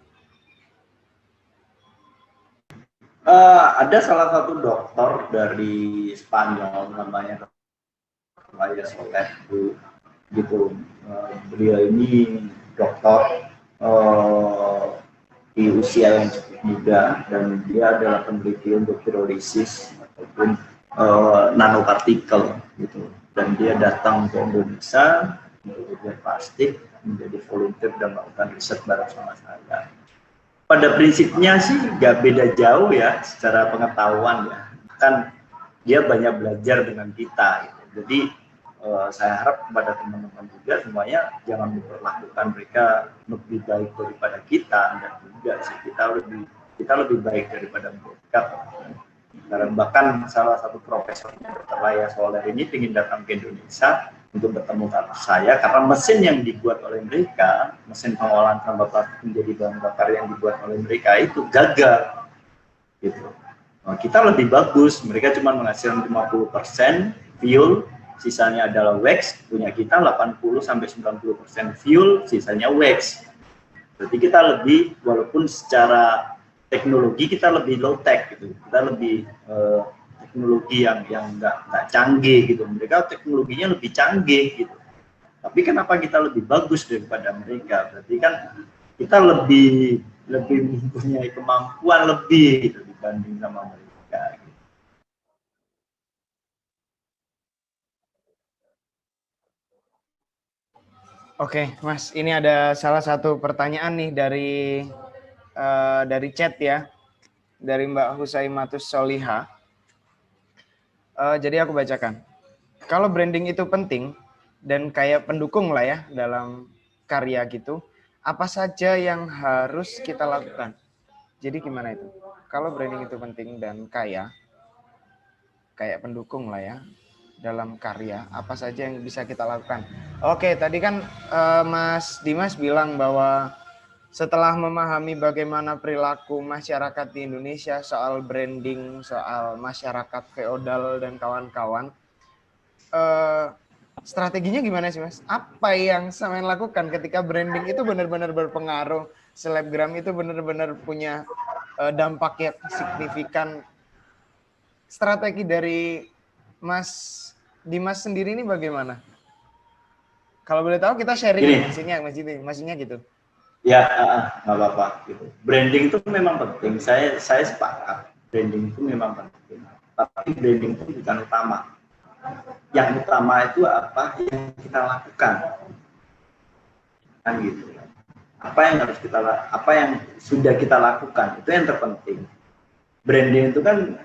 Speaker 3: Ada salah satu dokter dari Spanyol namanya Raya Soleh gitu. Beliau ini dokter di usia yang cukup muda dan dia adalah peneliti untuk pirolisis ataupun nanopartikel gitu. Dan dia datang ke Indonesia untuk belajar plastik, menjadi volunteer dan melakukan riset bareng sama saya. Pada prinsipnya sih nggak beda jauh ya secara pengetahuan ya, kan dia banyak belajar dengan kita gitu. Jadi saya harap kepada teman-teman juga semuanya jangan memperlakukan mereka lebih baik daripada kita, dan juga sih kita lebih baik daripada mereka. Karena bahkan salah satu profesornya Dr. Raya Soleh ini ingin datang ke Indonesia untuk bertemu dengan saya karena mesin yang dibuat oleh mereka, mesin pengolahan bahan bakar menjadi bahan bakar yang dibuat oleh mereka itu gagal gitu. Nah, kita lebih bagus, mereka cuma menghasilkan 50% fuel, sisanya adalah wax. Punya kita 80-90% fuel, sisanya wax. Berarti kita lebih, walaupun secara teknologi kita lebih low tech gitu, kita lebih teknologi yang nggak canggih gitu. Mereka teknologinya lebih canggih gitu. Tapi kenapa kita lebih bagus daripada mereka? Berarti kan kita lebih mempunyai kemampuan lebih gitu dibanding sama mereka. Gitu.
Speaker 1: Oke, Mas, ini ada salah satu pertanyaan nih dari chat ya, dari Mbak Husaimatus Soliha. Jadi aku bacakan. Kalau branding itu penting dan kayak pendukung lah ya dalam karya gitu, apa saja yang harus kita lakukan? Jadi gimana itu? Kalau branding itu penting dan kayak pendukung lah ya dalam karya, apa saja yang bisa kita lakukan? Oke, tadi kan Mas Dimas bilang bahwa setelah memahami bagaimana perilaku masyarakat di Indonesia soal branding, soal masyarakat feodal dan kawan-kawan, strateginya gimana sih Mas? Apa yang Samen lakukan ketika branding itu benar-benar berpengaruh, selebgram itu benar-benar punya dampak yang signifikan? Strategi dari Mas Dimas sendiri ini bagaimana? Kalau boleh tahu kita sharing maksudnya gitu.
Speaker 3: Ya, nggak apa-apa gitu. Branding itu memang penting. Saya sepakat. Branding itu memang penting. Tapi branding itu bukan utama. Yang utama itu apa yang kita lakukan. Kan gitu. Apa yang sudah kita lakukan itu yang terpenting. Branding itu kan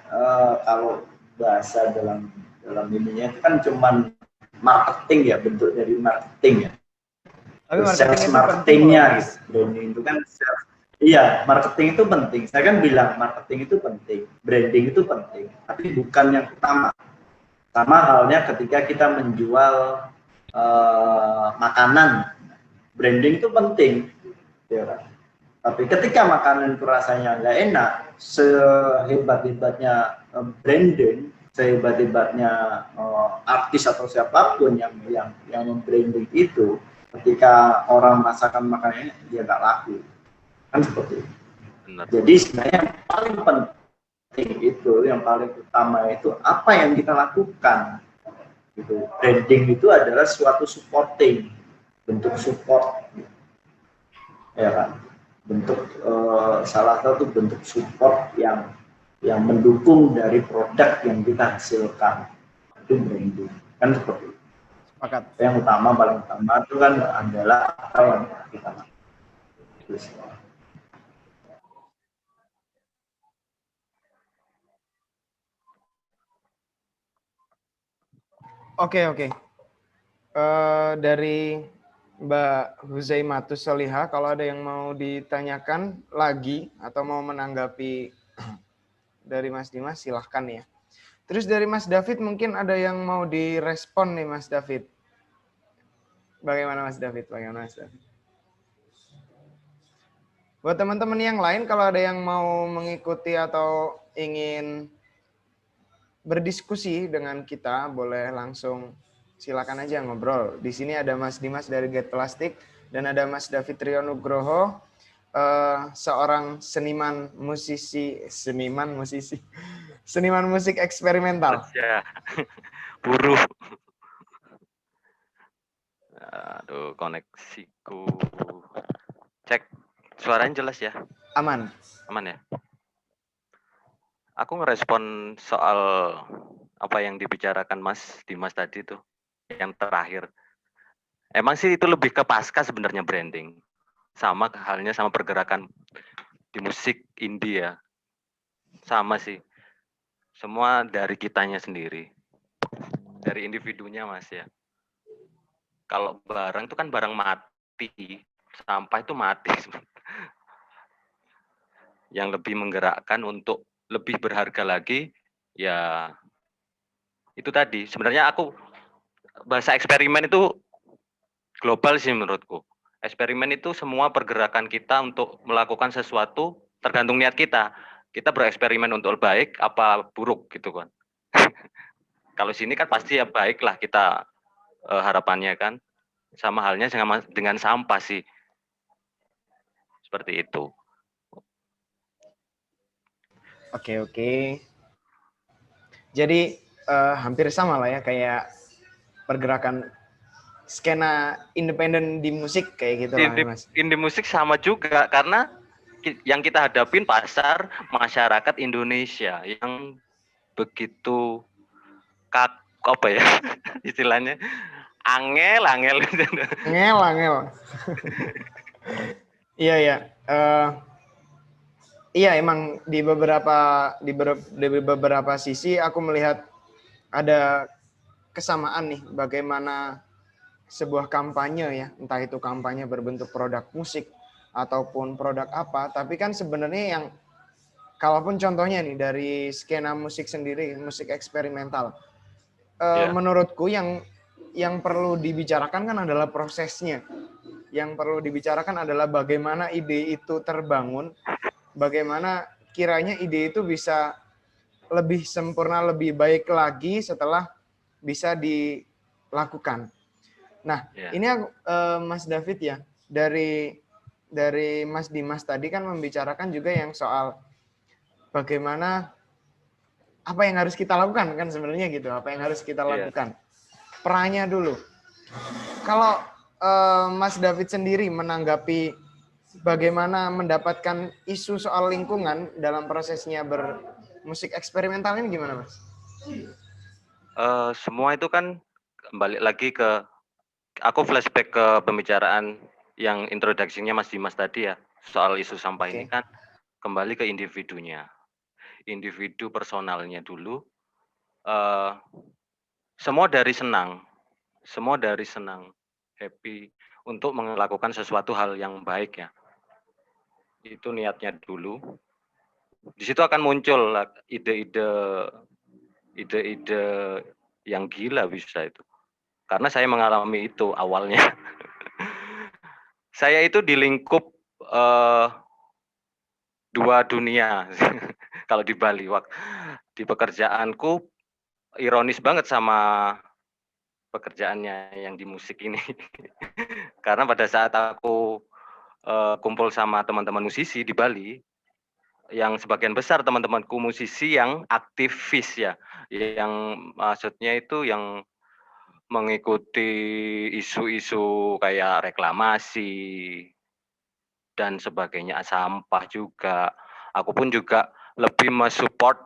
Speaker 3: kalau bahasa dalam ininya itu kan cuman marketing ya, bentuk dari marketing ya. Sales marketingnya gitu. Branding itu kan iya, marketing itu penting. Saya kan bilang marketing itu penting, branding itu penting, tapi bukan yang utama. Sama halnya ketika kita menjual makanan, branding itu penting, ya kan? Tapi ketika makanan itu rasanya nggak enak, sehebat-hebatnya branding, sehebat-hebatnya artis atau siapapun yang membranding itu, ketika orang merasakan makanannya dia nggak laku, kan seperti itu. Benar. Jadi sebenarnya yang paling penting itu, yang paling utama itu apa yang kita lakukan. Gitu. Branding itu adalah suatu supporting, bentuk support, ya kan? Bentuk salah satu bentuk support yang mendukung dari produk yang kita hasilkan, itu branding, kan seperti itu.
Speaker 1: Sepakat.
Speaker 3: Yang paling utama itu kan adalah apa yang kita lakukan.
Speaker 1: Oke. Dari Mbak Huzaimatus Soliha, kalau ada yang mau ditanyakan lagi atau mau menanggapi dari Mas Dimas, silahkan ya. Terus dari Mas David mungkin ada yang mau direspon nih Mas David. Bagaimana Mas David? Buat teman-teman yang lain, kalau ada yang mau mengikuti atau ingin berdiskusi dengan kita, boleh langsung silakan aja ngobrol. Di sini ada Mas Dimas dari Get Plastik. dan ada Mas David Rio Nugroho, seorang seniman musik eksperimental.
Speaker 2: Kerja. Buruh. Aduh, koneksiku. Cek, suaranya jelas ya?
Speaker 1: Aman.
Speaker 2: Aman ya? Aku ngerespon soal apa yang dibicarakan Mas Dimas tadi tuh, yang terakhir. Emang sih itu lebih ke pasca sebenarnya branding. Sama halnya sama pergerakan di musik indie ya. Sama sih. Semua dari kitanya sendiri. Dari individunya Mas ya. Kalau barang itu kan barang mati. Sampah itu mati. Yang lebih menggerakkan untuk lebih berharga lagi, ya itu tadi. Sebenarnya aku bahasa eksperimen itu global sih menurutku. Eksperimen itu semua pergerakan kita untuk melakukan sesuatu tergantung niat kita. Kita bereksperimen untuk baik apa buruk gitu kan. Kalau sini kan pasti ya baik lah kita harapannya kan. Sama halnya dengan sampah sih. Seperti itu.
Speaker 1: Oke. Jadi hampir sama lah ya kayak pergerakan skena independen di musik kayak gitu lah Mas.
Speaker 2: Indie musik sama juga karena yang kita hadapin pasar masyarakat Indonesia yang begitu apa ya istilahnya angel.
Speaker 1: Angel. Iya. Iya emang di beberapa sisi aku melihat ada kesamaan nih bagaimana sebuah kampanye ya, entah itu kampanye berbentuk produk musik ataupun produk apa, tapi kan sebenarnya yang kalaupun contohnya nih dari skena musik sendiri, musik eksperimental, menurutku yang perlu dibicarakan kan adalah prosesnya. Yang perlu dibicarakan adalah bagaimana ide itu terbangun, bagaimana kiranya ide itu bisa lebih sempurna, lebih baik lagi setelah bisa dilakukan. Nah, ini aku, Mas David ya, dari Mas Dimas tadi kan membicarakan juga yang soal bagaimana apa yang harus kita lakukan kan sebenarnya gitu, apa yang harus kita lakukan. Perannya dulu. Kalau Mas David sendiri menanggapi bagaimana mendapatkan isu soal lingkungan dalam prosesnya bermusik eksperimental ini gimana, Mas?
Speaker 2: Semua itu kan balik lagi ke aku flashback ke pembicaraan yang introduksinya Mas Dimas tadi ya soal isu sampah ini kan kembali ke individunya, individu personalnya dulu. Semua dari senang, happy untuk melakukan sesuatu hal yang baik ya. Itu niatnya dulu. Di situ akan muncul ide-ide yang gila bisa itu. Karena saya mengalami itu awalnya. Saya itu di lingkup dua dunia. Kalau di Bali, di pekerjaanku ironis banget sama pekerjaannya yang di musik ini. Karena pada saat aku kumpul sama teman-teman musisi di Bali, yang sebagian besar teman-temanku musisi yang aktivis ya, yang maksudnya itu yang mengikuti isu-isu kayak reklamasi dan sebagainya, sampah juga. Aku pun juga lebih mensupport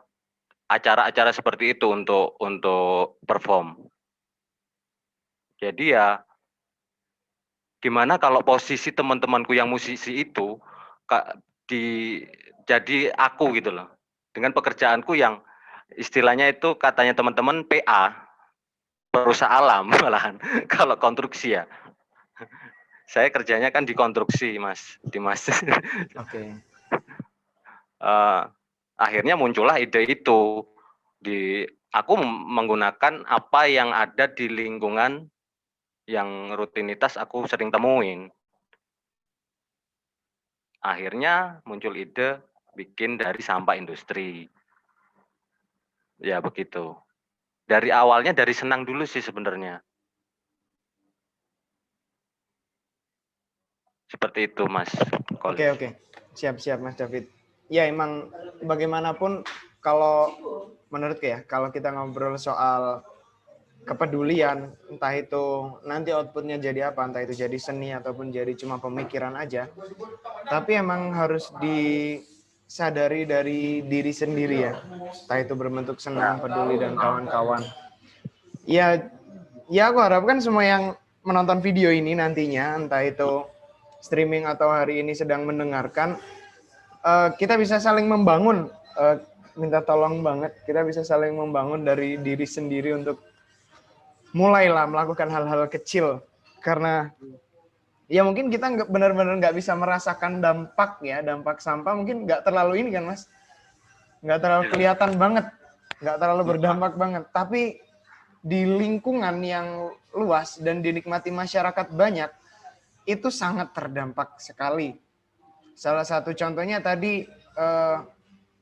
Speaker 2: acara-acara seperti itu untuk perform. Jadi ya gimana kalau posisi teman-temanku yang musisi itu jadi aku gitu loh. Dengan pekerjaanku yang istilahnya itu katanya teman-teman PA, perusahaan alam malahan kalau konstruksi ya. Saya kerjanya kan di konstruksi, Mas Dimas.
Speaker 1: Oke.
Speaker 2: Akhirnya muncullah ide itu. Aku menggunakan apa yang ada di lingkungan yang rutinitas aku sering temuin. Akhirnya muncul ide bikin dari sampah industri. Ya begitu. Dari awalnya dari senang dulu sih sebenarnya. Seperti itu Mas
Speaker 1: Oke,
Speaker 2: Kolis.
Speaker 1: oke. Siap-siap Mas David. Ya emang bagaimanapun kalau menurutku ya, kalau kita ngobrol soal kepedulian, entah itu nanti outputnya jadi apa, entah itu jadi seni ataupun jadi cuma pemikiran aja, tapi emang harus disadari dari diri sendiri ya, entah itu berbentuk senang, peduli, dan kawan-kawan. Ya, ya aku harapkan semua yang menonton video ini nantinya, entah itu streaming atau hari ini sedang mendengarkan, kita bisa saling membangun, minta tolong banget, kita bisa saling membangun dari diri sendiri untuk mulailah melakukan hal-hal kecil, karena ya mungkin kita benar-benar nggak bisa merasakan dampak ya, dampak sampah mungkin nggak terlalu ini kan Mas, nggak terlalu kelihatan banget, nggak terlalu berdampak banget, tapi di lingkungan yang luas dan dinikmati masyarakat banyak, itu sangat terdampak sekali. Salah satu contohnya tadi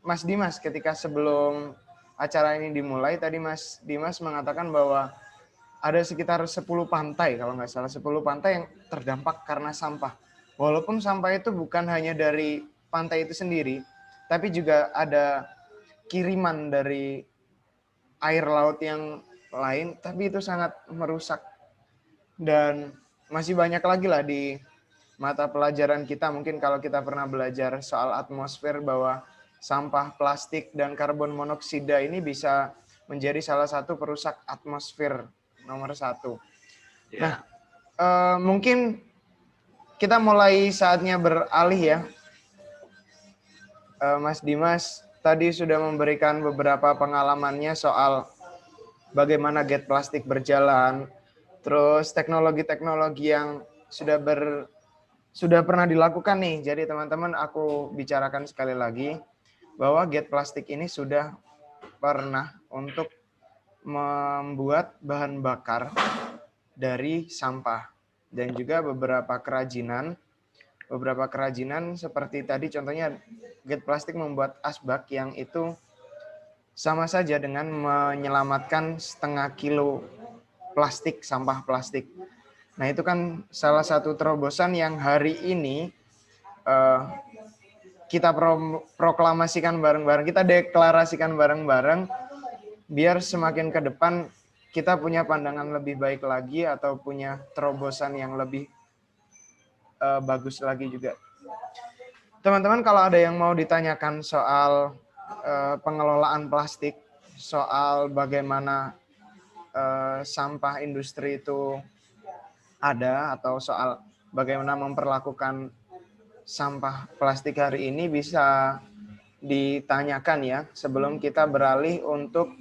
Speaker 1: Mas Dimas ketika sebelum acara ini dimulai, tadi Mas Dimas mengatakan bahwa ada sekitar 10 pantai, kalau nggak salah 10 pantai yang terdampak karena sampah. Walaupun sampah itu bukan hanya dari pantai itu sendiri, tapi juga ada kiriman dari air laut yang lain, tapi itu sangat merusak. Dan masih banyak lagi lah di mata pelajaran kita, mungkin kalau kita pernah belajar soal atmosfer, bahwa sampah plastik dan karbon monoksida ini bisa menjadi salah satu perusak atmosfer nomor 1. Nah, mungkin kita mulai saatnya beralih ya. Mas Dimas tadi sudah memberikan beberapa pengalamannya soal bagaimana Get Plastik berjalan, terus teknologi-teknologi yang sudah pernah dilakukan nih. Jadi teman-teman, aku bicarakan sekali lagi bahwa Get Plastik ini sudah pernah untuk membuat bahan bakar dari sampah dan juga beberapa kerajinan seperti tadi contohnya Get Plastik membuat asbak yang itu sama saja dengan menyelamatkan setengah kilo plastik, sampah plastik. Nah itu kan salah satu terobosan yang hari ini kita proklamasikan bareng-bareng, kita deklarasikan bareng-bareng, biar semakin ke depan kita punya pandangan lebih baik lagi atau punya terobosan yang lebih bagus lagi juga. Teman-teman, kalau ada yang mau ditanyakan soal pengelolaan plastik, soal bagaimana sampah industri itu ada, atau soal bagaimana memperlakukan sampah plastik hari ini, bisa ditanyakan ya, sebelum kita beralih untuk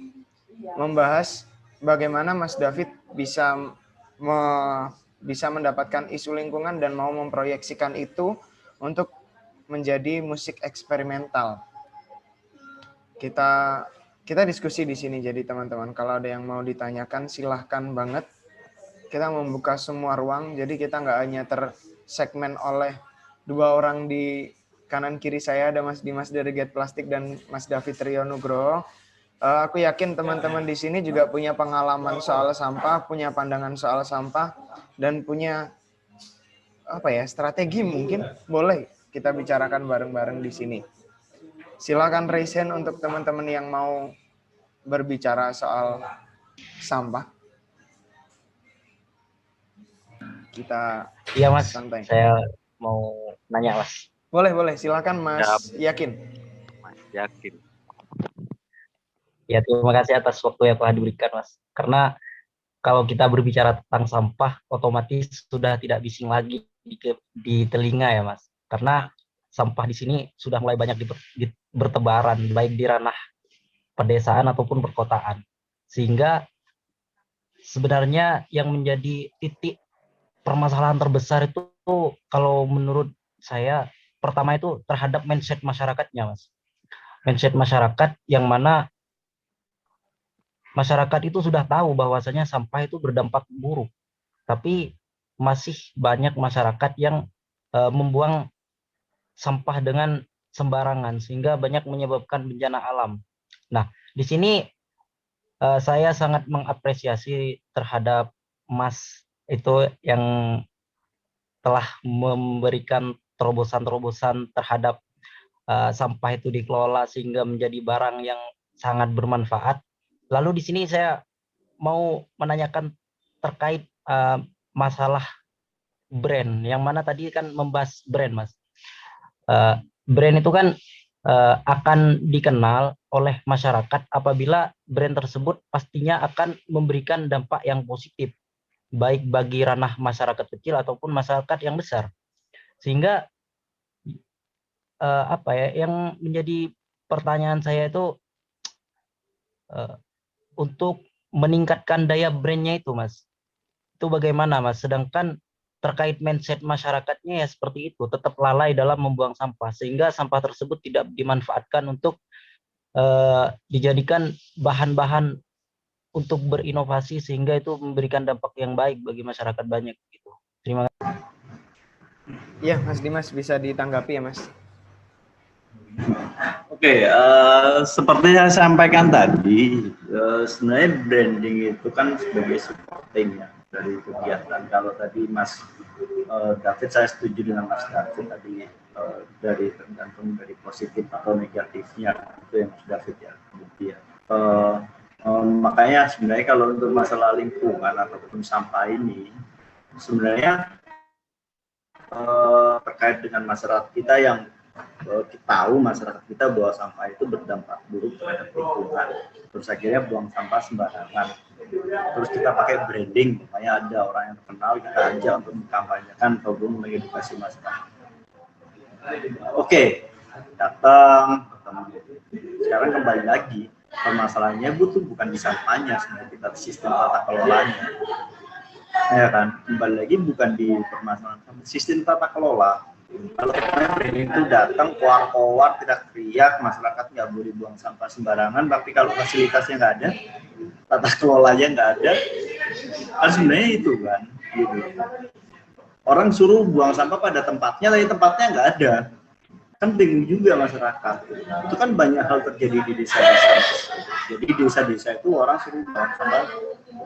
Speaker 1: membahas bagaimana Mas David bisa mendapatkan isu lingkungan dan mau memproyeksikan itu untuk menjadi musik eksperimental. Kita diskusi di sini. Jadi teman-teman, kalau ada yang mau ditanyakan silahkan banget. Kita membuka semua ruang, jadi kita nggak hanya tersegmen oleh 2 orang di kanan kiri saya, ada Mas Dimas dari Get Plastik dan Mas David Rio Nugroho. Aku yakin teman-teman di sini juga punya pengalaman soal sampah, punya pandangan soal sampah, dan punya strategi mungkin boleh kita bicarakan bareng-bareng di sini. Silakan raise hand untuk teman-teman yang mau berbicara soal sampah. Kita
Speaker 4: iya Mas,
Speaker 1: santai.
Speaker 4: saya mau nanya Mas.
Speaker 1: Boleh, silakan Mas Yakin.
Speaker 2: Mas Yakin.
Speaker 4: Ya terima kasih atas waktu yang telah diberikan Mas. Karena kalau kita berbicara tentang sampah, otomatis sudah tidak bising lagi di telinga ya Mas. Karena sampah di sini sudah mulai banyak bertebaran, baik di ranah pedesaan ataupun perkotaan. Sehingga sebenarnya yang menjadi titik permasalahan terbesar itu kalau menurut saya pertama itu terhadap mindset masyarakatnya Mas. Mindset masyarakat yang mana masyarakat itu sudah tahu bahwasanya sampah itu berdampak buruk. Tapi masih banyak masyarakat yang membuang sampah dengan sembarangan sehingga banyak menyebabkan bencana alam. Nah, di sini saya sangat mengapresiasi terhadap Mas itu yang telah memberikan terobosan-terobosan terhadap sampah itu dikelola sehingga menjadi barang yang sangat bermanfaat. Lalu di sini saya mau menanyakan terkait masalah brand, yang mana tadi kan membahas brand, Mas. Brand itu kan akan dikenal oleh masyarakat apabila brand tersebut pastinya akan memberikan dampak yang positif, baik bagi ranah masyarakat kecil ataupun masyarakat yang besar. Sehingga apa ya, yang menjadi pertanyaan saya itu untuk meningkatkan daya brandnya itu, Mas. Itu bagaimana, Mas? Sedangkan terkait mindset masyarakatnya ya seperti itu, tetap lalai dalam membuang sampah, sehingga sampah tersebut tidak dimanfaatkan untuk dijadikan bahan-bahan untuk berinovasi, sehingga itu memberikan dampak yang baik bagi masyarakat banyak gitu. Terima kasih.
Speaker 1: Iya, Mas Dimas bisa ditanggapi ya, Mas.
Speaker 3: Oke, seperti yang saya sampaikan tadi, sebenarnya branding itu kan sebagai supporting ya dari kegiatan. Kalau tadi Mas David, saya setuju dengan Mas David tadi, dari tergantung dari positif atau negatifnya itu yang Mas David ya. Kemudian makanya sebenarnya kalau untuk masalah lingkungan ataupun sampah ini sebenarnya terkait dengan masyarakat kita yang kita tahu masyarakat kita bahwa sampah itu berdampak buruk terhadap lingkungan. Terus akhirnya buang sampah sembarangan. Terus kita pakai branding, supaya ada orang yang terkenal, kita ajak untuk mengkampanyekan ataupun mengedukasi masyarakat. Oke, datang, sekarang kembali lagi, permasalahannya bukan di sampahnya, sebenarnya kita sistem tata kelolanya. Ya kan, kembali lagi bukan di permasalahan sistem tata kelola. Kalau branding itu datang keluar tidak teriak, masyarakat nggak boleh buang sampah sembarangan, tapi kalau fasilitasnya nggak ada, tata kelolanya nggak ada, kan sebenarnya itu kan gitu. Orang suruh buang sampah pada tempatnya, tapi tempatnya nggak ada, kan bingung juga masyarakat. Itu kan banyak hal terjadi di desa-desa. Jadi desa-desa itu orang suruh buang sampah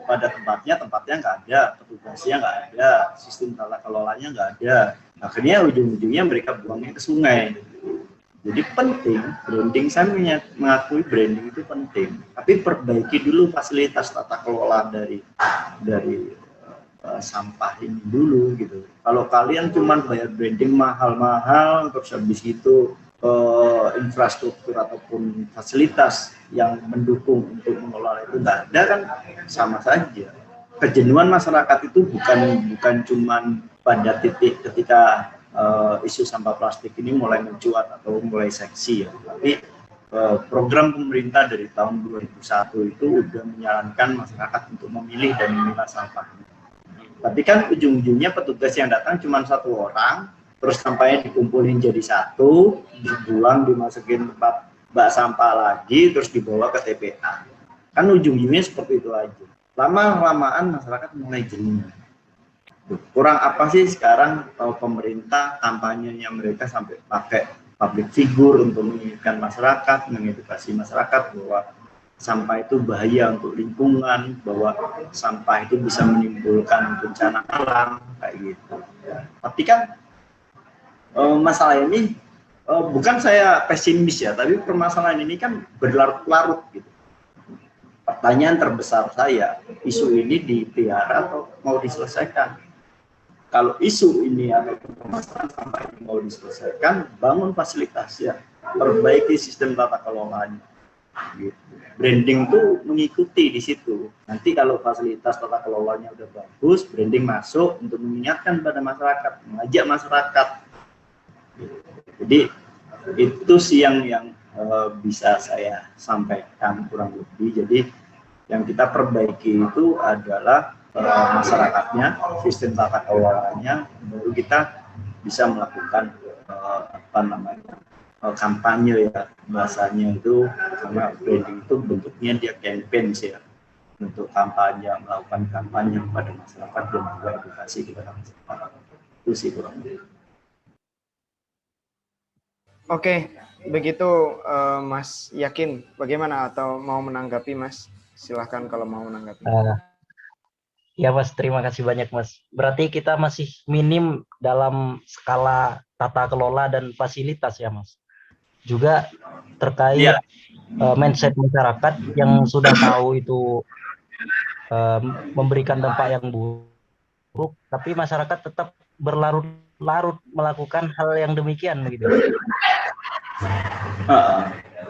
Speaker 3: pada tempatnya nggak ada, petugasnya nggak ada, sistem tata kelolanya nggak ada. Akhirnya ujung-ujungnya mereka buangnya ke sungai. Jadi penting branding, saya mengakui branding itu penting, tapi perbaiki dulu fasilitas tata kelola dari sampah ini dulu gitu. Kalau kalian cuma bayar branding mahal-mahal, terus habis itu infrastruktur ataupun fasilitas yang mendukung untuk mengelola itu nggak ada, kan sama saja. Kejenuhan masyarakat itu bukan cuma pada titik ketika isu sampah plastik ini mulai mencuat atau mulai seksi ya, tapi program pemerintah dari tahun 2001 itu udah menyarankan masyarakat untuk memilih dan memilah sampah. Tapi kan ujung-ujungnya petugas yang datang cuma satu orang, terus sampahnya dikumpulin jadi satu, dibuang, dimasukin tempat bak sampah lagi, terus dibawa ke TPA. Kan ujung-ujungnya seperti itu aja. Lama-lamaan masyarakat mulai jenuh. Kurang apa sih sekarang pemerintah kampanyenya mereka sampai pakai public figure untuk mengingatkan masyarakat, mengedukasi masyarakat bahwa sampah itu bahaya untuk lingkungan, bahwa sampah itu bisa menimbulkan bencana alam kayak gitu. Tapi kan masalah ini bukan saya pesimis ya, tapi permasalahan ini kan berlarut-larut gitu. Pertanyaan terbesar saya, isu ini dipelihara atau mau diselesaikan? Kalau isu ini atau permasalahan sampah ini mau diselesaikan, bangun fasilitas ya, perbaiki sistem tata kelolanya. Gitu. Branding itu mengikuti di situ. Nanti kalau fasilitas tata kelolanya udah bagus, branding masuk untuk mengingatkan pada masyarakat, mengajak masyarakat. Gitu. Jadi itu sih yang bisa saya sampaikan kurang lebih. Jadi yang kita perbaiki itu adalah masyarakatnya, sistem tata kelolanya, baru kita bisa melakukan kampanye ya, bahasanya itu, karena branding itu bentuknya dia campaign sih ya, untuk kampanye, melakukan kampanye kepada masyarakat dan juga edukasi kepada masyarakat. Itu sih kurang lebih.
Speaker 1: Oke, begitu Mas Yakin, bagaimana atau mau menanggapi Mas? Silahkan kalau mau menanggapi.
Speaker 4: Ya Mas, terima kasih banyak Mas. Berarti kita masih minim dalam skala tata kelola dan fasilitas ya Mas. Juga terkait
Speaker 3: Iya,
Speaker 4: mindset masyarakat yang sudah tahu itu memberikan dampak yang buruk, tapi masyarakat tetap berlarut-larut melakukan hal yang demikian begitu.
Speaker 3: heeh.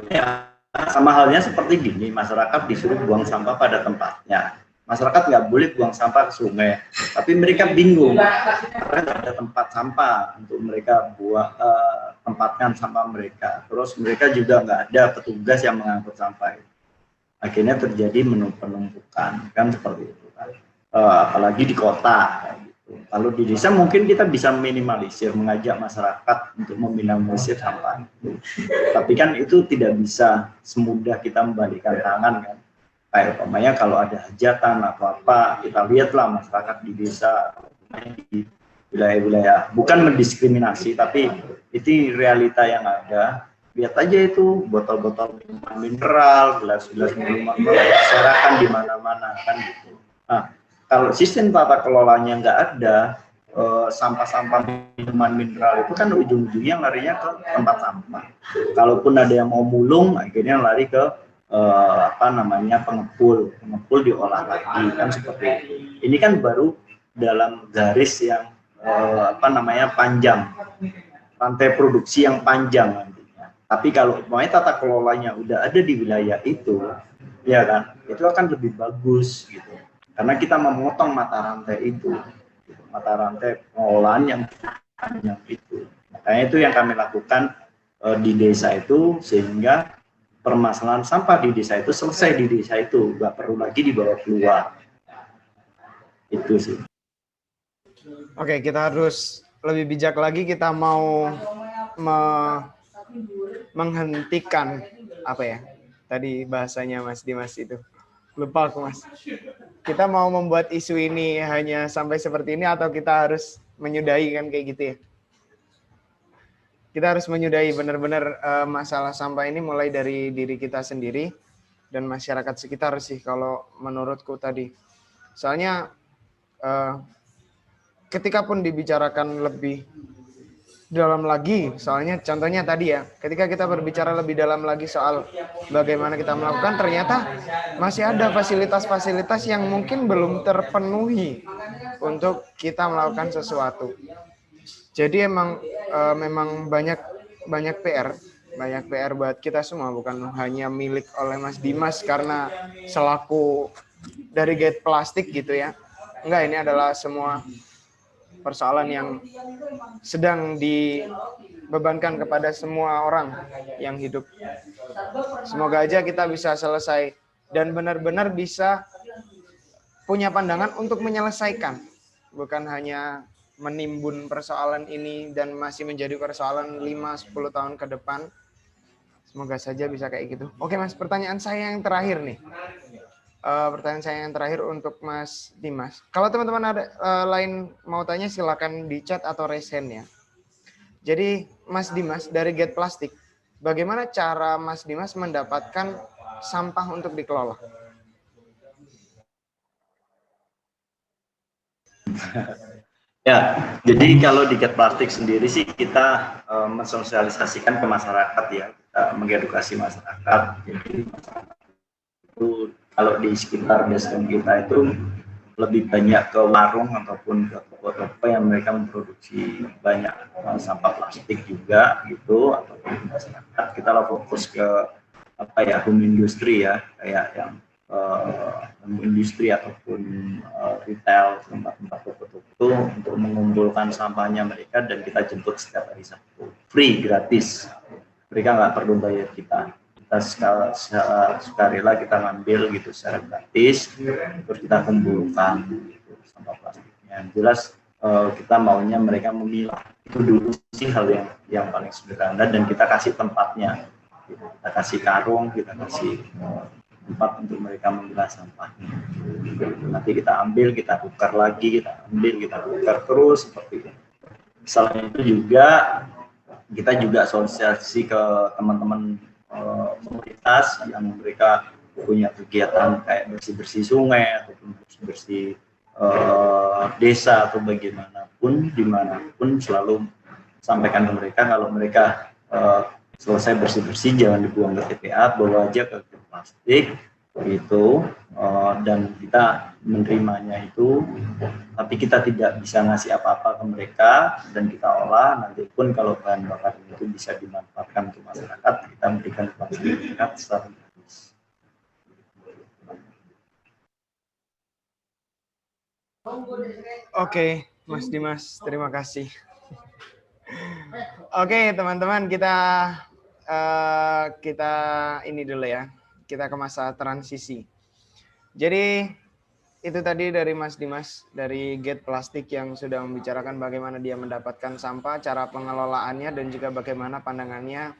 Speaker 3: Ya, sama halnya seperti gini, masyarakat disuruh buang sampah pada tempatnya. Masyarakat nggak boleh buang sampah ke sungai, tapi mereka bingung karena nggak ada tempat sampah untuk mereka tempatkan sampah mereka. Terus mereka juga nggak ada petugas yang mengangkut sampah. Akhirnya terjadi penumpukan, kan seperti itu kan. Apalagi di kota. Gitu. Kalau di desa mungkin kita bisa minimalisir, mengajak masyarakat untuk meminimalisir sampah. Tapi kan itu tidak bisa semudah kita membalikkan tangan kan. Kayak umpamanya kalau ada hajatan atau apa, kita lihatlah masyarakat di desa, di wilayah-wilayah, bukan mendiskriminasi, tapi itu realita yang ada. Lihat aja itu botol-botol minuman mineral, gelas-gelas minuman berserakan di mana-mana kan gitu. Nah, kalau sistem tata kelolanya nggak ada, sampah-sampah minuman mineral itu kan ujung-ujungnya larinya ke tempat sampah. Kalaupun ada yang mau mulung, akhirnya lari ke pengepul diolah lagi kan seperti itu. Ini kan baru dalam garis yang panjang, rantai produksi yang panjang nantinya. Tapi kalau tata kelolanya udah ada di wilayah itu, ya kan, itu akan lebih bagus gitu. Karena kita memotong mata rantai itu, gitu. Mata rantai pengolahan yang panjang itu. Makanya itu yang kami lakukan di desa itu, sehingga permasalahan sampah di desa itu selesai di desa itu, nggak perlu lagi dibawa keluar. Itu sih.
Speaker 1: Oke, kita harus lebih bijak lagi. Kita mau menghentikan apa ya? Tadi bahasanya Mas Dimas itu. Lupa aku Mas. Kita mau membuat isu ini hanya sampai seperti ini atau kita harus menyudahi kan kayak gitu ya? Kita harus menyudahi benar-benar masalah sampah ini mulai dari diri kita sendiri dan masyarakat sekitar sih kalau menurutku tadi. Soalnya ketika pun dibicarakan lebih dalam lagi, soalnya contohnya tadi ya, ketika kita berbicara lebih dalam lagi soal bagaimana kita melakukan, ternyata masih ada fasilitas-fasilitas yang mungkin belum terpenuhi untuk kita melakukan sesuatu. Jadi memang banyak PR buat kita semua, bukan hanya milik oleh Mas Dimas karena selaku dari Gate Plastik gitu ya. Enggak, ini adalah semua persoalan yang sedang dibebankan kepada semua orang yang hidup. Semoga aja kita bisa selesai dan benar-benar bisa punya pandangan untuk menyelesaikan, bukan hanya menimbun persoalan ini dan masih menjadi persoalan 5-10 tahun ke depan. Semoga saja bisa kayak gitu. Oke Mas, pertanyaan saya yang terakhir nih. Pertanyaan saya yang terakhir untuk Mas Dimas. Kalau teman-teman ada lain mau tanya silakan di chat atau raise hand ya. Jadi Mas Dimas dari Get Plastik, bagaimana cara Mas Dimas mendapatkan sampah untuk dikelola?
Speaker 3: Ya, jadi kalau di Get Plastik sendiri sih kita mensosialisasikan ke masyarakat ya, kita mengedukasi masyarakat. Jadi itu kalau di sekitar desa kita itu lebih banyak ke warung ataupun ke toko-toko yang mereka memproduksi banyak sampah plastik juga gitu, ataupun di masyarakat kita fokus ke home industry ya, kayak yang industri ataupun retail, tempat-tempat toko-toko untuk mengumpulkan sampahnya mereka dan kita jemput setiap hari Sabtu, free, gratis, mereka nggak perlu bayar kita sukarela kita ngambil gitu secara gratis, terus kita kumpulkan gitu, sampah plastiknya. Jelas kita maunya mereka memilah, itu dulu sih hal yang paling sederhana, dan kita kasih tempatnya, kita kasih karung, kita kasih tempat untuk mereka memilah sampahnya. Nanti kita ambil, kita tukar lagi, kita ambil, kita tukar terus seperti itu. Selain itu juga kita juga sosialisasi ke teman-teman komunitas yang mereka punya kegiatan kayak bersih-bersih sungai ataupun bersih-bersih desa atau bagaimanapun, dimanapun selalu sampaikan ke mereka kalau mereka selesai bersih-bersih jangan dibuang ke TPA, bawa aja ke plastik itu, dan kita menerimanya itu, tapi kita tidak bisa ngasih apa-apa ke mereka dan kita olah. Nanti pun kalau bahan bakar itu bisa dimanfaatkan untuk masyarakat, kita memberikan sertifikat secara gratis.
Speaker 1: Oke, Mas Dimas, terima kasih. Oke, teman-teman, kita ini dulu ya. Kita ke masa transisi. Jadi itu tadi dari Mas Dimas dari Gate Plastik yang sudah membicarakan bagaimana dia mendapatkan sampah, cara pengelolaannya, dan juga bagaimana pandangannya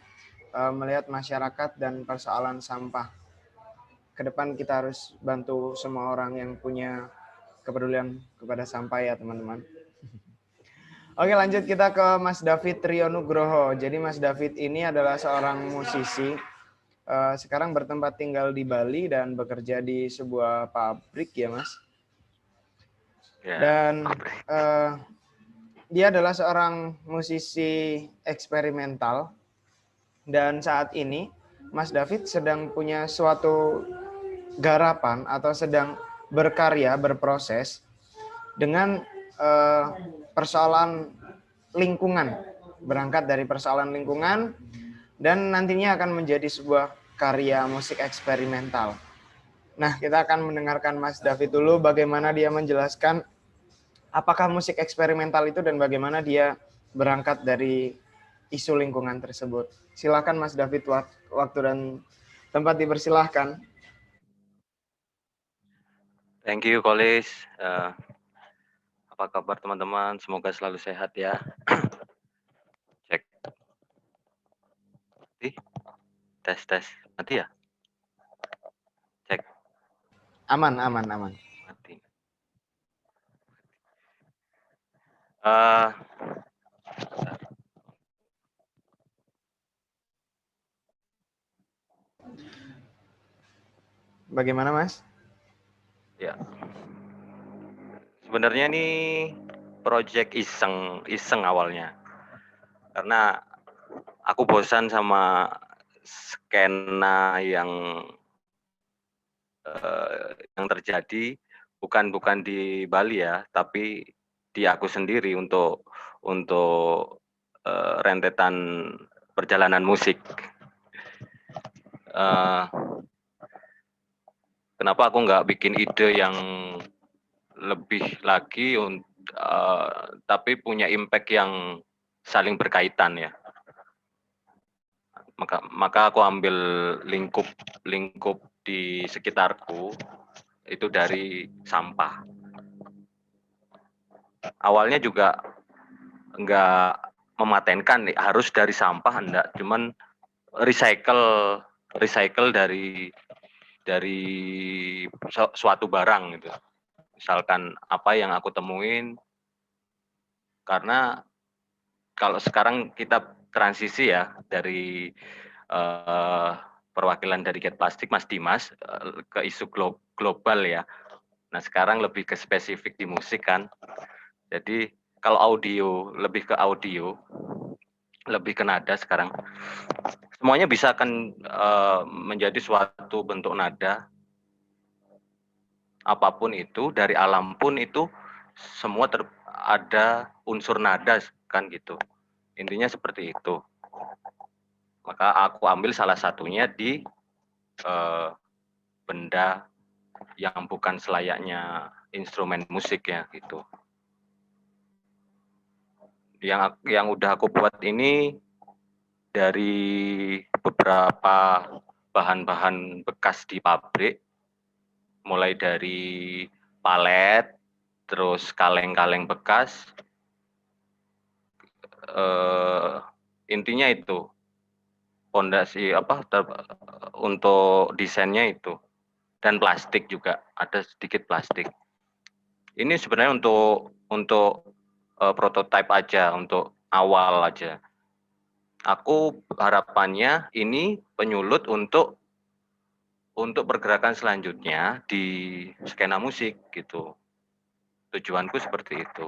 Speaker 1: melihat masyarakat dan persoalan sampah. Ke depan kita harus bantu semua orang yang punya kepedulian kepada sampah ya teman-teman. Oke, lanjut kita ke Mas David Triyonugroho. Jadi Mas David ini adalah seorang musisi. Sekarang bertempat tinggal di Bali dan bekerja di sebuah pabrik ya Mas. Dan dia adalah seorang musisi eksperimental. Dan saat ini Mas David sedang punya suatu garapan atau sedang berkarya, berproses dengan persoalan lingkungan. Berangkat dari persoalan lingkungan dan nantinya akan menjadi sebuah karya musik eksperimental. Nah, kita akan mendengarkan Mas David dulu bagaimana dia menjelaskan apakah musik eksperimental itu dan bagaimana dia berangkat dari isu lingkungan tersebut. Silakan Mas David, waktu dan tempat dipersilahkan.
Speaker 2: Thank you, Kolis. Apa kabar teman-teman? Semoga selalu sehat ya. Cek. Tes. Mati ya? Cek.
Speaker 1: Aman.
Speaker 2: Mati.
Speaker 1: Bagaimana, Mas?
Speaker 2: Ya. Sebenarnya ini project iseng awalnya. Karena aku bosan sama skena yang terjadi bukan di Bali ya, tapi di aku sendiri untuk rentetan perjalanan musik. Kenapa aku nggak bikin ide yang lebih lagi, tapi punya impact yang saling berkaitan ya. Maka aku ambil lingkup di sekitarku itu dari sampah. Awalnya juga nggak mematenkan nih harus dari sampah, enggak, cuman recycle dari suatu barang gitu. Misalkan apa yang aku temuin, karena kalau sekarang kita transisi ya dari perwakilan dari Gate Plastik Mas Dimas ke isu global ya. Nah sekarang lebih ke spesifik di musik kan. Jadi kalau audio lebih ke audio, lebih ke nada sekarang. Semuanya bisa akan menjadi suatu bentuk nada. Apapun itu dari alam pun itu semua ada unsur nada kan gitu. Intinya seperti itu. Maka aku ambil salah satunya di benda yang bukan selayaknya instrumen musik ya gitu. Yang udah aku buat ini dari beberapa bahan-bahan bekas di pabrik, mulai dari palet, terus kaleng-kaleng bekas, intinya itu fondasi untuk desainnya itu, dan plastik juga ada sedikit plastik. Ini sebenarnya untuk prototipe aja, untuk awal aja. Aku harapannya ini penyulut untuk pergerakan selanjutnya di skena musik gitu. Tujuanku seperti itu.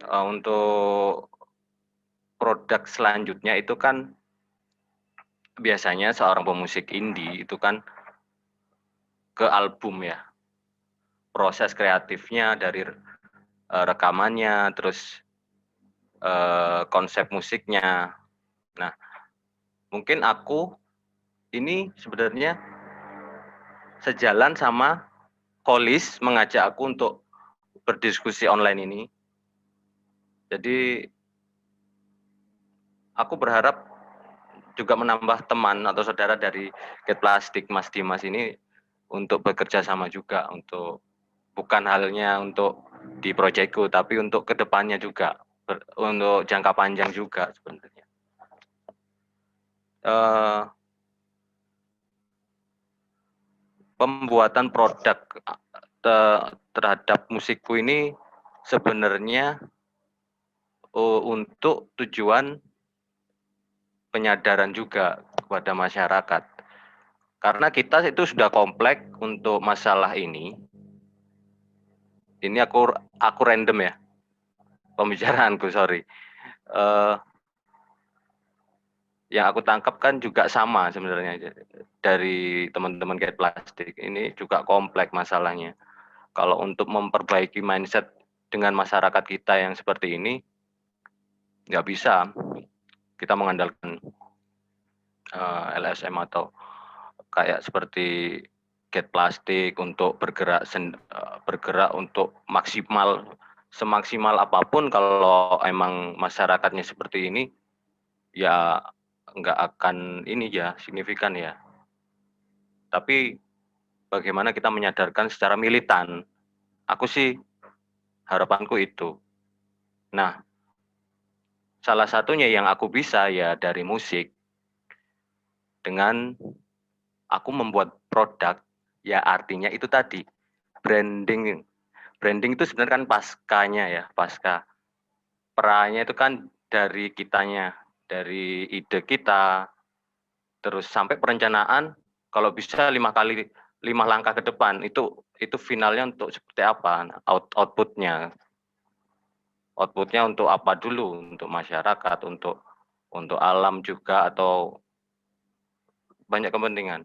Speaker 2: Untuk produk selanjutnya itu kan biasanya seorang pemusik indie itu kan ke album ya. Proses kreatifnya dari rekamannya, terus konsep musiknya. Nah, mungkin aku ini sebenarnya sejalan sama Kolis mengajak aku untuk berdiskusi online ini. Jadi aku berharap juga menambah teman atau saudara dari Get Plastik, Mas Dimas ini untuk bekerja sama juga, untuk bukan halnya untuk di proyekku, tapi untuk kedepannya juga, untuk jangka panjang juga sebenarnya. Pembuatan produk terhadap musikku ini sebenarnya untuk tujuan penyadaran juga kepada masyarakat. Karena kita itu sudah kompleks untuk masalah ini. Ini aku random ya, pembicaraanku, sorry. Yang aku tangkap kan juga sama sebenarnya dari teman-teman Get Plastik. Ini juga kompleks masalahnya. Kalau untuk memperbaiki mindset dengan masyarakat kita yang seperti ini, nggak bisa kita mengandalkan LSM atau kayak seperti Get Plastik untuk bergerak untuk semaksimal apapun. Kalau emang masyarakatnya seperti ini, ya nggak akan ini ya signifikan ya. Tapi bagaimana kita menyadarkan secara militan, aku sih harapanku itu. Nah, salah satunya yang aku bisa ya dari musik, dengan aku membuat produk, ya artinya itu tadi, branding. Branding itu sebenarnya kan paskanya ya, pasca. Peranya itu kan dari kitanya, dari ide kita, terus sampai perencanaan, kalau bisa 5 langkah ke depan, itu finalnya untuk seperti apa, outputnya untuk apa dulu, untuk masyarakat, untuk alam juga, atau banyak kepentingan.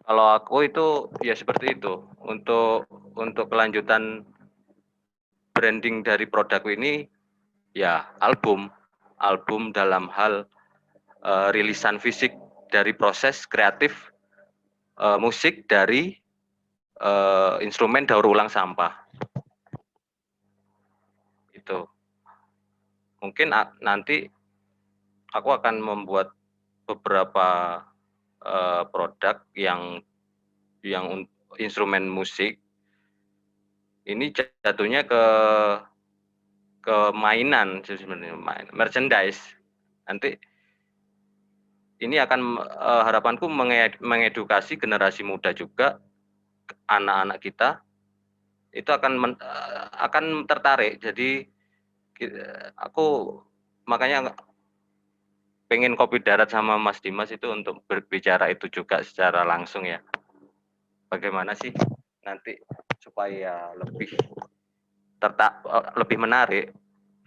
Speaker 2: Kalau aku itu ya seperti itu, untuk kelanjutan branding dari produkku ini ya album dalam hal rilisan fisik dari proses kreatif musik dari instrumen daur ulang sampah. Itu mungkin nanti aku akan membuat beberapa produk yang instrumen musik ini jatuhnya ke mainan sebenarnya, merchandise. Nanti ini akan harapanku mengedukasi generasi muda juga, anak-anak kita itu akan tertarik. Jadi aku makanya pengen kopi darat sama Mas Dimas itu untuk berbicara itu juga secara langsung ya. Bagaimana sih nanti supaya lebih menarik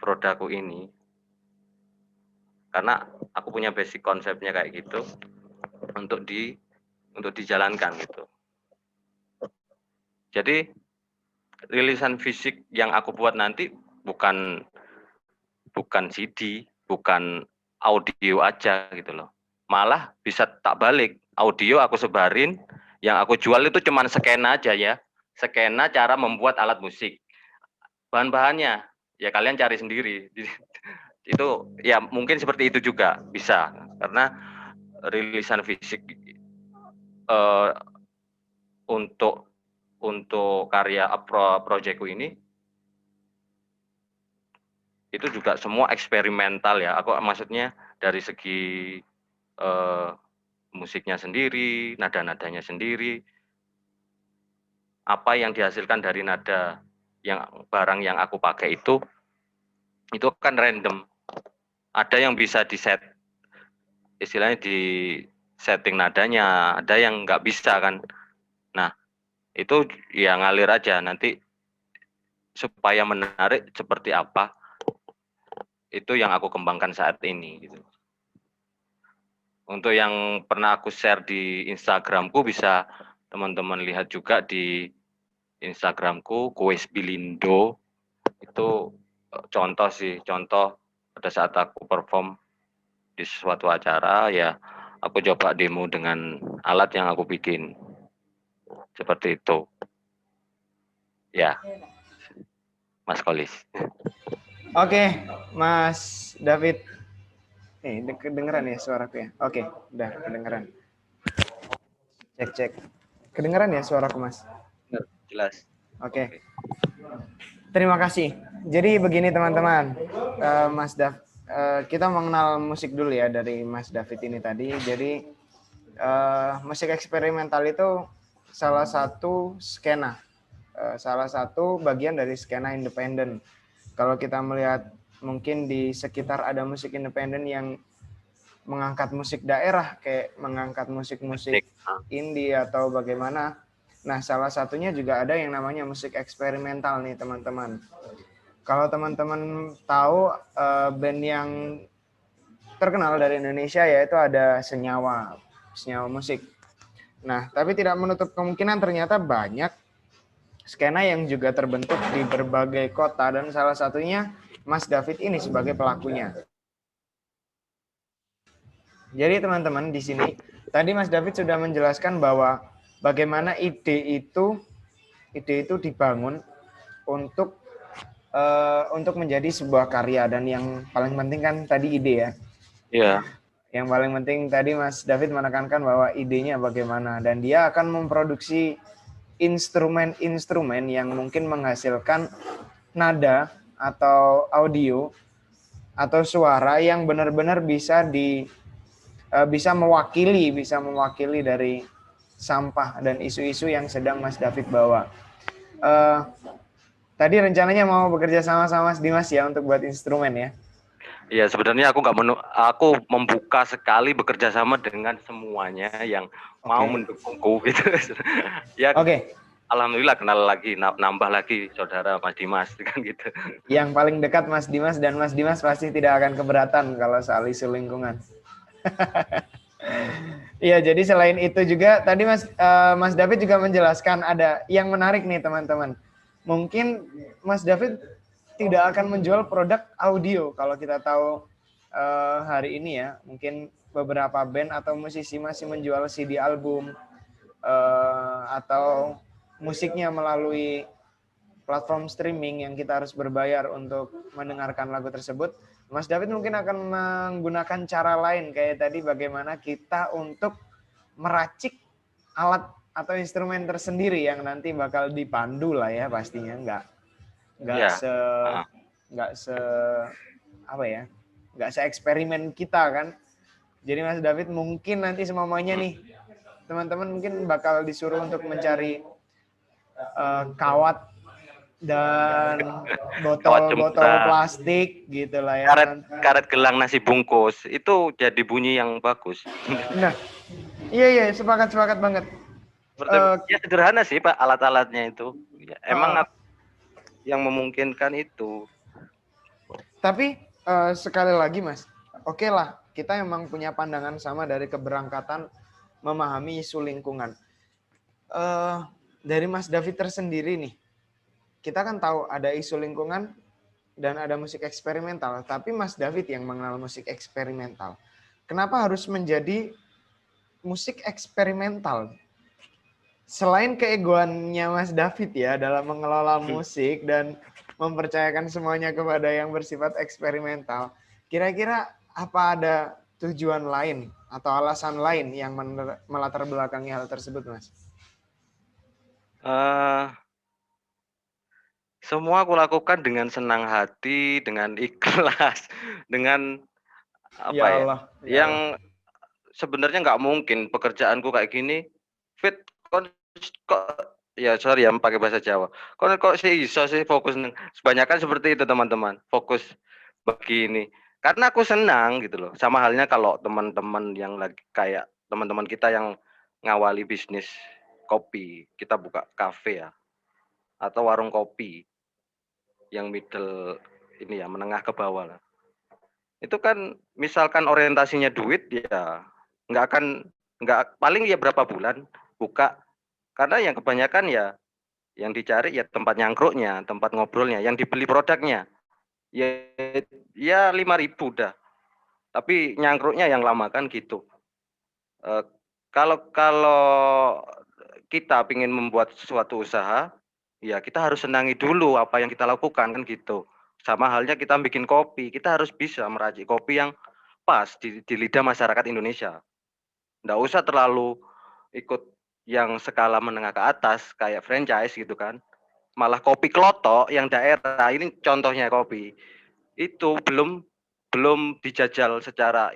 Speaker 2: produkku ini. Karena aku punya basic konsepnya kayak gitu untuk dijalankan gitu. Jadi rilisan fisik yang aku buat nanti bukan CD, bukan audio aja gitu loh. Malah bisa tak balik, audio aku sebarin, yang aku jual itu cuman skena aja ya. Skena cara membuat alat musik. Bahan-bahannya ya kalian cari sendiri. Itu ya mungkin seperti itu juga bisa, karena rilisan fisik untuk karya proyekku ini itu juga semua eksperimental ya. Aku maksudnya dari segi musiknya sendiri, nada-nadanya sendiri, apa yang dihasilkan dari nada yang barang yang aku pakai itu kan random. Ada yang bisa istilahnya di setting nadanya, ada yang nggak bisa kan. Nah, itu ya ngalir aja, nanti supaya menarik seperti apa, itu yang aku kembangkan saat ini gitu. Untuk yang pernah aku share di Instagramku, bisa teman-teman lihat juga di Instagramku, Kues Bilindo. Itu contoh sih, contoh pada saat aku perform di suatu acara, ya aku coba demo dengan alat yang aku bikin. Seperti itu. Ya, Mas Kolis.
Speaker 1: Oke, Mas David. Kedengeran ya suaraku ya? Oke, udah kedengeran. Cek. Kedengeran ya suaraku, Mas?
Speaker 2: Jelas.
Speaker 1: Oke. Terima kasih. Jadi begini teman-teman, Mas kita mengenal musik dulu ya dari Mas David ini tadi. Jadi musik eksperimental itu salah satu skena, salah satu bagian dari skena independen. Kalau kita melihat mungkin di sekitar ada musik independen yang mengangkat musik daerah, kayak mengangkat musik-musik indie atau bagaimana. Nah, salah satunya juga ada yang namanya musik eksperimental nih teman-teman. Kalau teman-teman tahu band yang terkenal dari Indonesia yaitu ada Senyawa Musik. Nah, tapi tidak menutup kemungkinan ternyata banyak skena yang juga terbentuk di berbagai kota dan salah satunya Mas David ini sebagai pelakunya. Jadi teman-teman di sini tadi Mas David sudah menjelaskan bahwa bagaimana ide itu dibangun untuk menjadi sebuah karya, dan yang paling penting kan tadi ide ya.
Speaker 2: Iya.
Speaker 1: Yang paling penting tadi Mas David menekankan bahwa idenya bagaimana, dan dia akan memproduksi instrumen-instrumen yang mungkin menghasilkan nada atau audio atau suara yang benar-benar bisa mewakili dari sampah dan isu-isu yang sedang Mas David bawa. Tadi rencananya mau bekerja sama Mas Dimas ya untuk buat instrumen ya?
Speaker 2: Iya, sebenarnya aku membuka sekali bekerja sama dengan semuanya yang mau mendukungku gitu. Ya.
Speaker 1: Oke.
Speaker 2: Alhamdulillah kenal lagi, nambah lagi saudara Mas Dimas kan gitu.
Speaker 1: Yang paling dekat Mas Dimas, dan Mas Dimas pasti tidak akan keberatan kalau soal isu lingkungan. Iya, jadi selain itu juga tadi Mas David juga menjelaskan ada yang menarik nih teman-teman. Mungkin Mas David tidak akan menjual produk audio. Kalau kita tahu hari ini ya, mungkin beberapa band atau musisi masih menjual CD album atau musiknya melalui platform streaming yang kita harus berbayar untuk mendengarkan lagu tersebut. Mas David mungkin akan menggunakan cara lain, kayak tadi bagaimana kita untuk meracik alat atau instrumen tersendiri yang nanti bakal dipandu lah ya pastinya, nggak se eksperimen kita kan. Jadi Mas David mungkin nanti semuanya nih teman-teman mungkin bakal disuruh untuk mencari kawat dan botol plastik gitu lah ya.
Speaker 2: Karet gelang nasi bungkus itu jadi bunyi yang bagus.
Speaker 1: Nah, iya sepakat banget.
Speaker 2: Ya sederhana sih Pak alat-alatnya itu. Ya, emang yang memungkinkan itu.
Speaker 1: Tapi sekali lagi Mas, oke lah kita emang punya pandangan sama dari keberangkatan memahami isu lingkungan. Dari Mas David tersendiri nih, kita kan tahu ada isu lingkungan dan ada musik eksperimental, tapi Mas David yang mengenal musik eksperimental. Kenapa harus menjadi musik eksperimental? Selain keegoannya Mas David ya dalam mengelola musik dan mempercayakan semuanya kepada yang bersifat eksperimental, kira-kira apa ada tujuan lain atau alasan lain yang melatar belakangi hal tersebut, Mas?
Speaker 2: Semua aku lakukan dengan senang hati, dengan ikhlas, dengan apa ya? Yang sebenarnya nggak mungkin pekerjaanku kayak gini. Fit kok ya sorry ya pakai bahasa Jawa. Kok sih iso sih fokus kebanyakan seperti itu teman-teman. Fokus begini. Karena aku senang gitu loh. Sama halnya kalau teman-teman yang lagi kayak teman-teman kita yang ngawali bisnis kopi, kita buka kafe ya, atau warung kopi yang middle ini ya, menengah ke bawah lah. Itu kan misalkan orientasinya duit ya nggak paling ya berapa bulan buka, karena yang kebanyakan ya yang dicari ya tempat nyangkruknya, tempat ngobrolnya, yang dibeli produknya ya ya 5.000 dah, tapi nyangkruknya yang lama kan gitu. Kalau kalau kita ingin membuat suatu usaha, ya kita harus senangi dulu apa yang kita lakukan kan gitu. Sama halnya kita bikin kopi, kita harus bisa meracik kopi yang pas di lidah masyarakat Indonesia. Nggak usah terlalu ikut yang skala menengah ke atas kayak franchise gitu kan. Malah kopi klotok yang daerah, ini contohnya kopi itu belum dijajal secara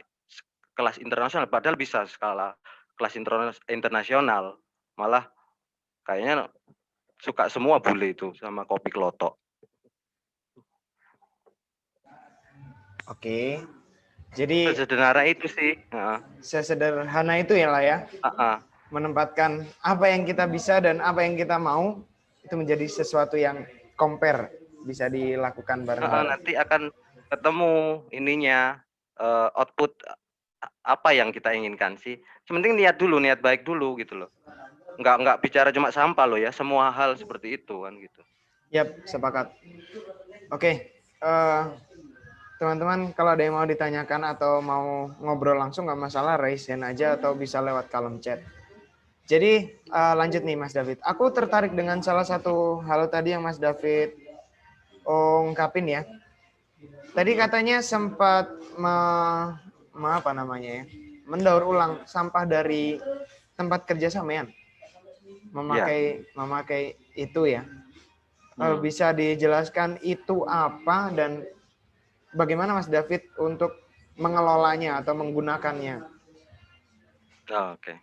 Speaker 2: kelas internasional, padahal bisa skala kelas internasional. Malah kayaknya suka semua bule itu sama kopi klotok.
Speaker 1: Oke. Jadi
Speaker 2: Sesederhana itu sih.
Speaker 1: sesederhana itu ya lah ya. Menempatkan apa yang kita bisa dan apa yang kita mau itu menjadi sesuatu yang compare, bisa dilakukan bareng-bareng.
Speaker 2: Nanti akan ketemu ininya, output apa yang kita inginkan sih. Sementing niat dulu, niat baik dulu gitu loh. Nggak bicara cuma sampah loh ya, semua hal seperti itu kan gitu.
Speaker 1: Yap, sepakat. Oke, teman-teman kalau ada yang mau ditanyakan atau mau ngobrol langsung nggak masalah, raise hand aja atau bisa lewat kolom chat. Jadi lanjut nih Mas David. Aku tertarik dengan salah satu hal tadi yang Mas David ungkapin ya. Tadi katanya sempat apa namanya ya, mendaur ulang sampah dari tempat kerja sampean. Memakai itu ya. Bisa dijelaskan itu apa dan bagaimana Mas David untuk mengelolanya atau menggunakannya?
Speaker 2: Oke.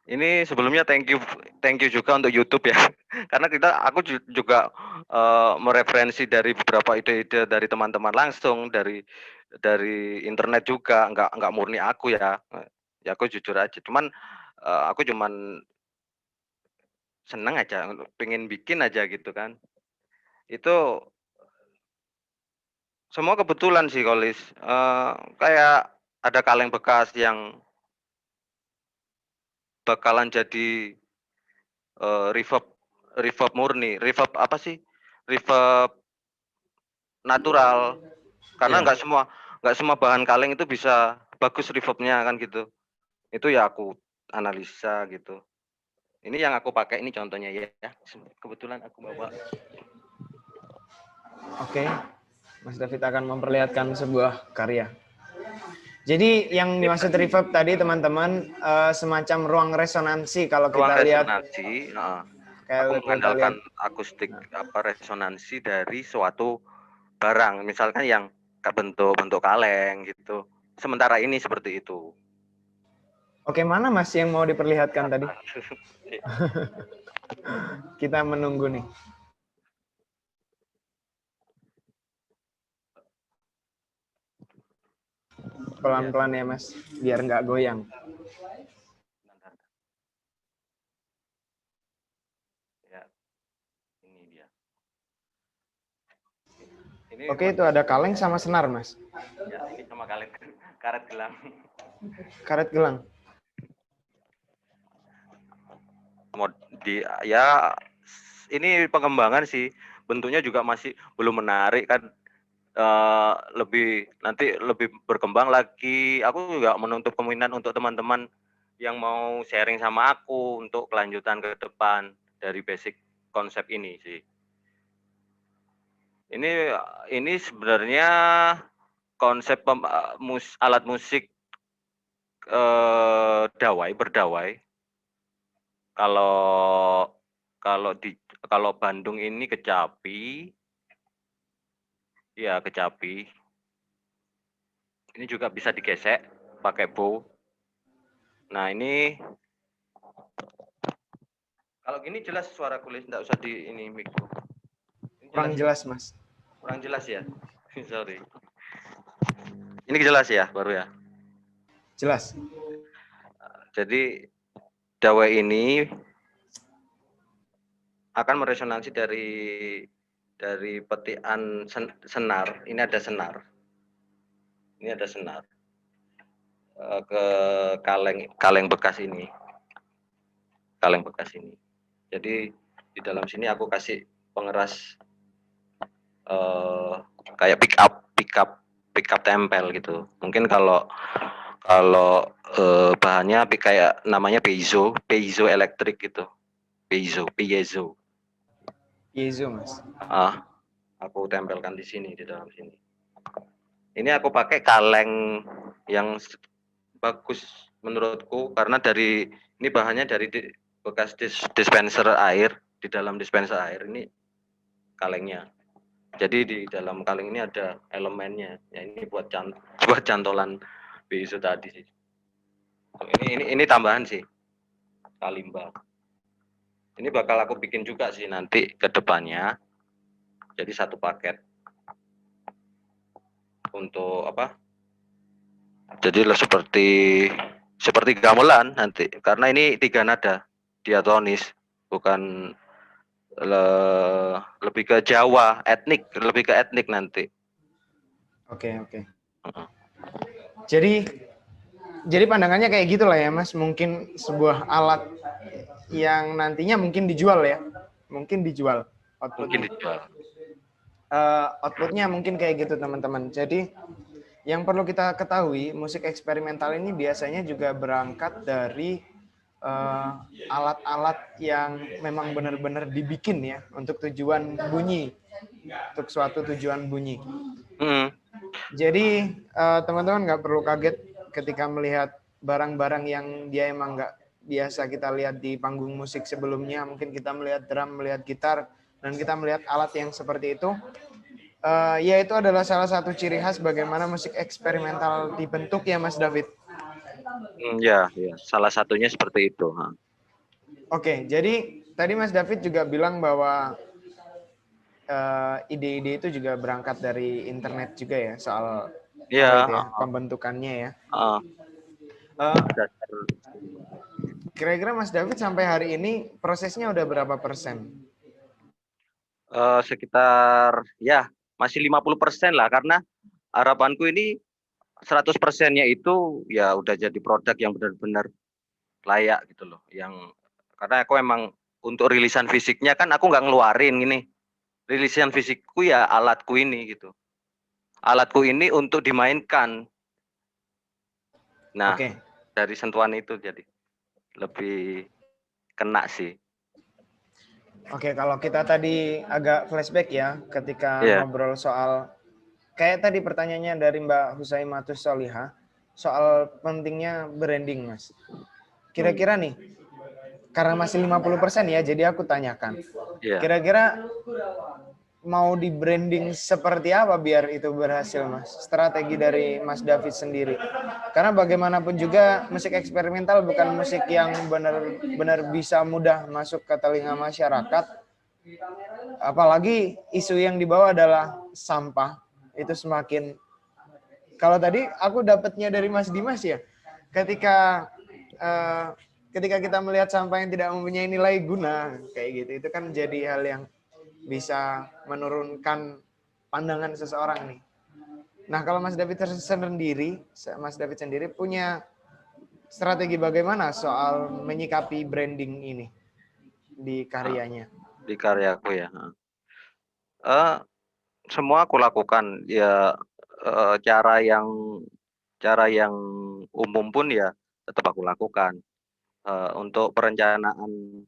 Speaker 2: Ini sebelumnya thank you juga untuk YouTube ya. Karena aku juga mereferensi dari beberapa ide-ide dari teman-teman langsung, dari internet juga, nggak murni aku ya. Ya aku jujur aja. Cuman aku cuman seneng aja, pengen bikin aja gitu kan. Itu semua kebetulan sih, Kolis. Kayak ada kaleng bekas yang bakalan jadi reverb murni, reverb apa sih? Reverb natural. Karena nggak semua bahan kaleng itu bisa bagus reverbnya kan gitu. Itu ya aku analisa gitu. Ini yang aku pakai, ini contohnya ya. Kebetulan aku bawa.
Speaker 1: Oke, Mas David akan memperlihatkan sebuah karya. Jadi yang dimaksud reverb tadi teman-teman semacam ruang resonansi kalau kita lihat.
Speaker 2: Aku mengandalkan akustik resonansi dari suatu barang, misalkan yang bentuk kaleng gitu. Sementara ini seperti itu.
Speaker 1: Oke, mana Mas yang mau diperlihatkan tadi? Kita menunggu nih. Pelan-pelan ya Mas, biar nggak goyang.
Speaker 2: Ya, ini dia.
Speaker 1: Oke, itu ada kaleng sama senar Mas.
Speaker 2: Ya, ini sama karet gelang.
Speaker 1: Karet gelang.
Speaker 2: Ya, ini pengembangan sih, bentuknya juga masih belum menarik kan. Nanti lebih berkembang lagi. Aku juga menuntut kemungkinan untuk teman-teman yang mau sharing sama aku untuk kelanjutan ke depan dari basic konsep ini sih. Ini sebenarnya konsep alat musik berdawai. Kalau Bandung ini kecapi. Ya, kecapi. Ini juga bisa digesek pakai bow. Nah, ini kalau gini jelas suara kulis, enggak usah di ini mic.
Speaker 1: Kurang jelas, Mas.
Speaker 2: Kurang jelas ya? Sorry. Ini jelas ya, baru ya?
Speaker 1: Jelas.
Speaker 2: Jadi dawai ini akan meresonansi dari petikan senar. Ini ada senar. Ini ada senar. Ke kaleng bekas ini. Kaleng bekas ini. Jadi di dalam sini aku kasih pengeras kayak pick up tempel gitu. Mungkin kalau bahannya kayak namanya piezo elektrik gitu. Piezo.
Speaker 1: Yezo Mas.
Speaker 2: Aku tempelkan di sini, di dalam sini. Ini aku pakai kaleng yang bagus menurutku karena ini bahannya dari bekas dispenser air. Di dalam dispenser air ini kalengnya. Jadi di dalam kaleng ini ada elemennya. Ya ini buat cantolan piezo tadi sih. Ini tambahan sih. Kalimba. Ini bakal aku bikin juga sih nanti ke depannya. Jadi satu paket. Untuk apa? Jadi seperti gamelan nanti. Karena ini 3 nada diatonis, bukan lebih ke Jawa, lebih ke etnik nanti.
Speaker 1: Oke. Jadi pandangannya kayak gitulah ya Mas, mungkin sebuah alat yang nantinya mungkin dijual ya. Mungkin dijual outputnya. Outputnya mungkin kayak gitu teman-teman. Jadi yang perlu kita ketahui, musik eksperimental ini biasanya juga berangkat dari alat-alat yang memang benar-benar dibikin ya untuk tujuan bunyi, untuk suatu tujuan bunyi. Jadi teman-teman nggak perlu kaget ketika melihat barang-barang yang dia emang nggak biasa kita lihat di panggung musik sebelumnya. Mungkin kita melihat drum, melihat gitar, dan kita melihat alat yang seperti itu. Ya itu adalah salah satu ciri khas bagaimana musik eksperimental dibentuk ya Mas David.
Speaker 2: Ya, salah satunya seperti itu.
Speaker 1: Oke, jadi tadi Mas David juga bilang bahwa ide-ide itu juga berangkat dari internet juga ya soal pembentukannya ya. Kira-kira Mas David sampai hari ini prosesnya udah berapa persen?
Speaker 2: Sekitar ya masih 50% lah, karena harapanku ini 100%-nya itu ya udah jadi produk yang benar-benar layak gitu loh. Karena aku emang untuk rilisan fisiknya kan aku nggak ngeluarin ini. Rilisan fisikku ya alatku ini gitu. Alatku ini untuk dimainkan. Nah, dari sentuhan itu jadi lebih kena sih.
Speaker 1: Oke, kalau kita tadi agak flashback ya ketika ngobrol soal kayak tadi pertanyaannya dari Mbak Husaimatus Solihah soal pentingnya branding, Mas. Kira-kira nih, karena masih 50% ya, jadi aku tanyakan. Kira-kira mau di branding seperti apa biar itu berhasil, Mas? Strategi dari Mas David sendiri. Karena bagaimanapun juga musik eksperimental bukan musik yang benar-benar bisa mudah masuk ke telinga masyarakat. Apalagi isu yang dibawa adalah sampah. Itu semakin, kalau tadi aku dapatnya dari Mas Dimas ya, ketika kita melihat sampah yang tidak mempunyai nilai guna kayak gitu, itu kan jadi hal yang bisa menurunkan pandangan seseorang nih. Nah, kalau Mas David sendiri punya strategi bagaimana soal menyikapi branding ini di karyanya?
Speaker 2: Di karyaku ya. Semua aku lakukan ya, cara yang umum pun ya tetap aku lakukan. Untuk perencanaan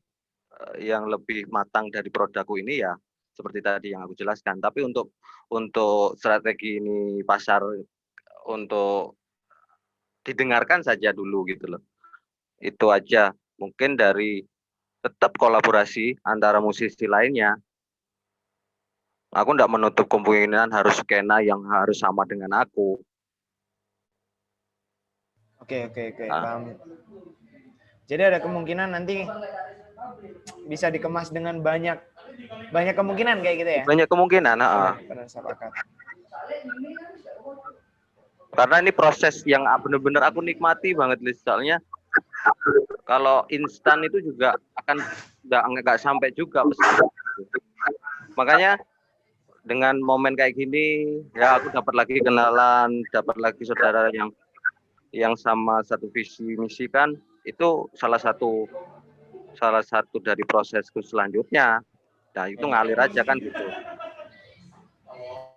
Speaker 2: yang lebih matang dari produkku ini ya seperti tadi yang aku jelaskan. Tapi untuk strategi ini pasar untuk didengarkan saja dulu gitu loh. Itu aja. Mungkin dari tetap kolaborasi antara musisi lainnya. Aku tidak menutup kemungkinan harus skena yang harus sama dengan aku.
Speaker 1: Oke, paham. Jadi ada kemungkinan nanti bisa dikemas dengan banyak kemungkinan kayak gitu ya?
Speaker 2: Banyak kemungkinan. Karena ini proses yang benar-benar aku nikmati banget, soalnya kalau instan itu juga akan nggak sampai juga pesan. Makanya dengan momen kayak gini, ya aku dapat lagi kenalan, dapat lagi saudara yang sama satu visi misi kan, itu salah satu dari prosesku selanjutnya. Nah itu ngalir aja kan gitu.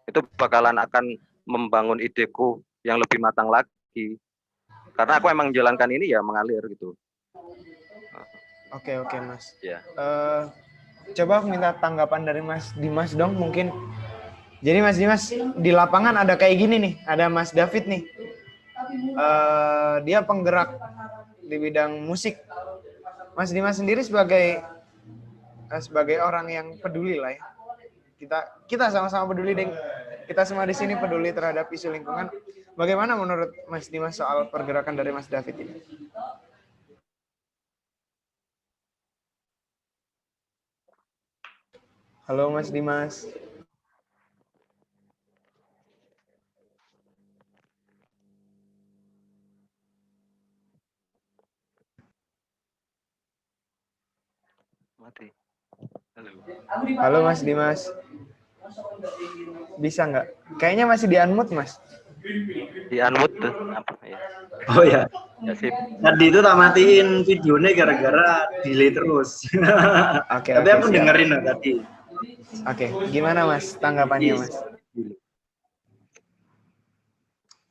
Speaker 2: Itu bakalan akan membangun ideku yang lebih matang lagi. Karena aku emang menjalankan ini ya mengalir gitu.
Speaker 1: Oke Mas.
Speaker 2: Ya.
Speaker 1: Coba aku minta tanggapan dari Mas Dimas dong mungkin. Jadi Mas Dimas di lapangan ada kayak gini nih, ada Mas David nih. Dia penggerak di bidang musik. Mas Dimas sendiri sebagai orang yang peduli lah ya. Kita sama-sama peduli, deng. Kita semua di sini peduli terhadap isu lingkungan. Bagaimana menurut Mas Dimas soal pergerakan dari Mas David ini? Halo Mas Dimas.
Speaker 2: Mati.
Speaker 1: Halo Mas Dimas. Bisa nggak? Kayaknya masih di-unmute, Mas.
Speaker 2: Di-unmute tuh apa ya?
Speaker 3: Oh ya.
Speaker 2: Ya sip.
Speaker 3: Tadi itu tak matiin videonya gara-gara delay terus. Tapi aku
Speaker 1: siap.
Speaker 3: dengerin tadi.
Speaker 1: Oke, gimana Mas tanggapannya Mas?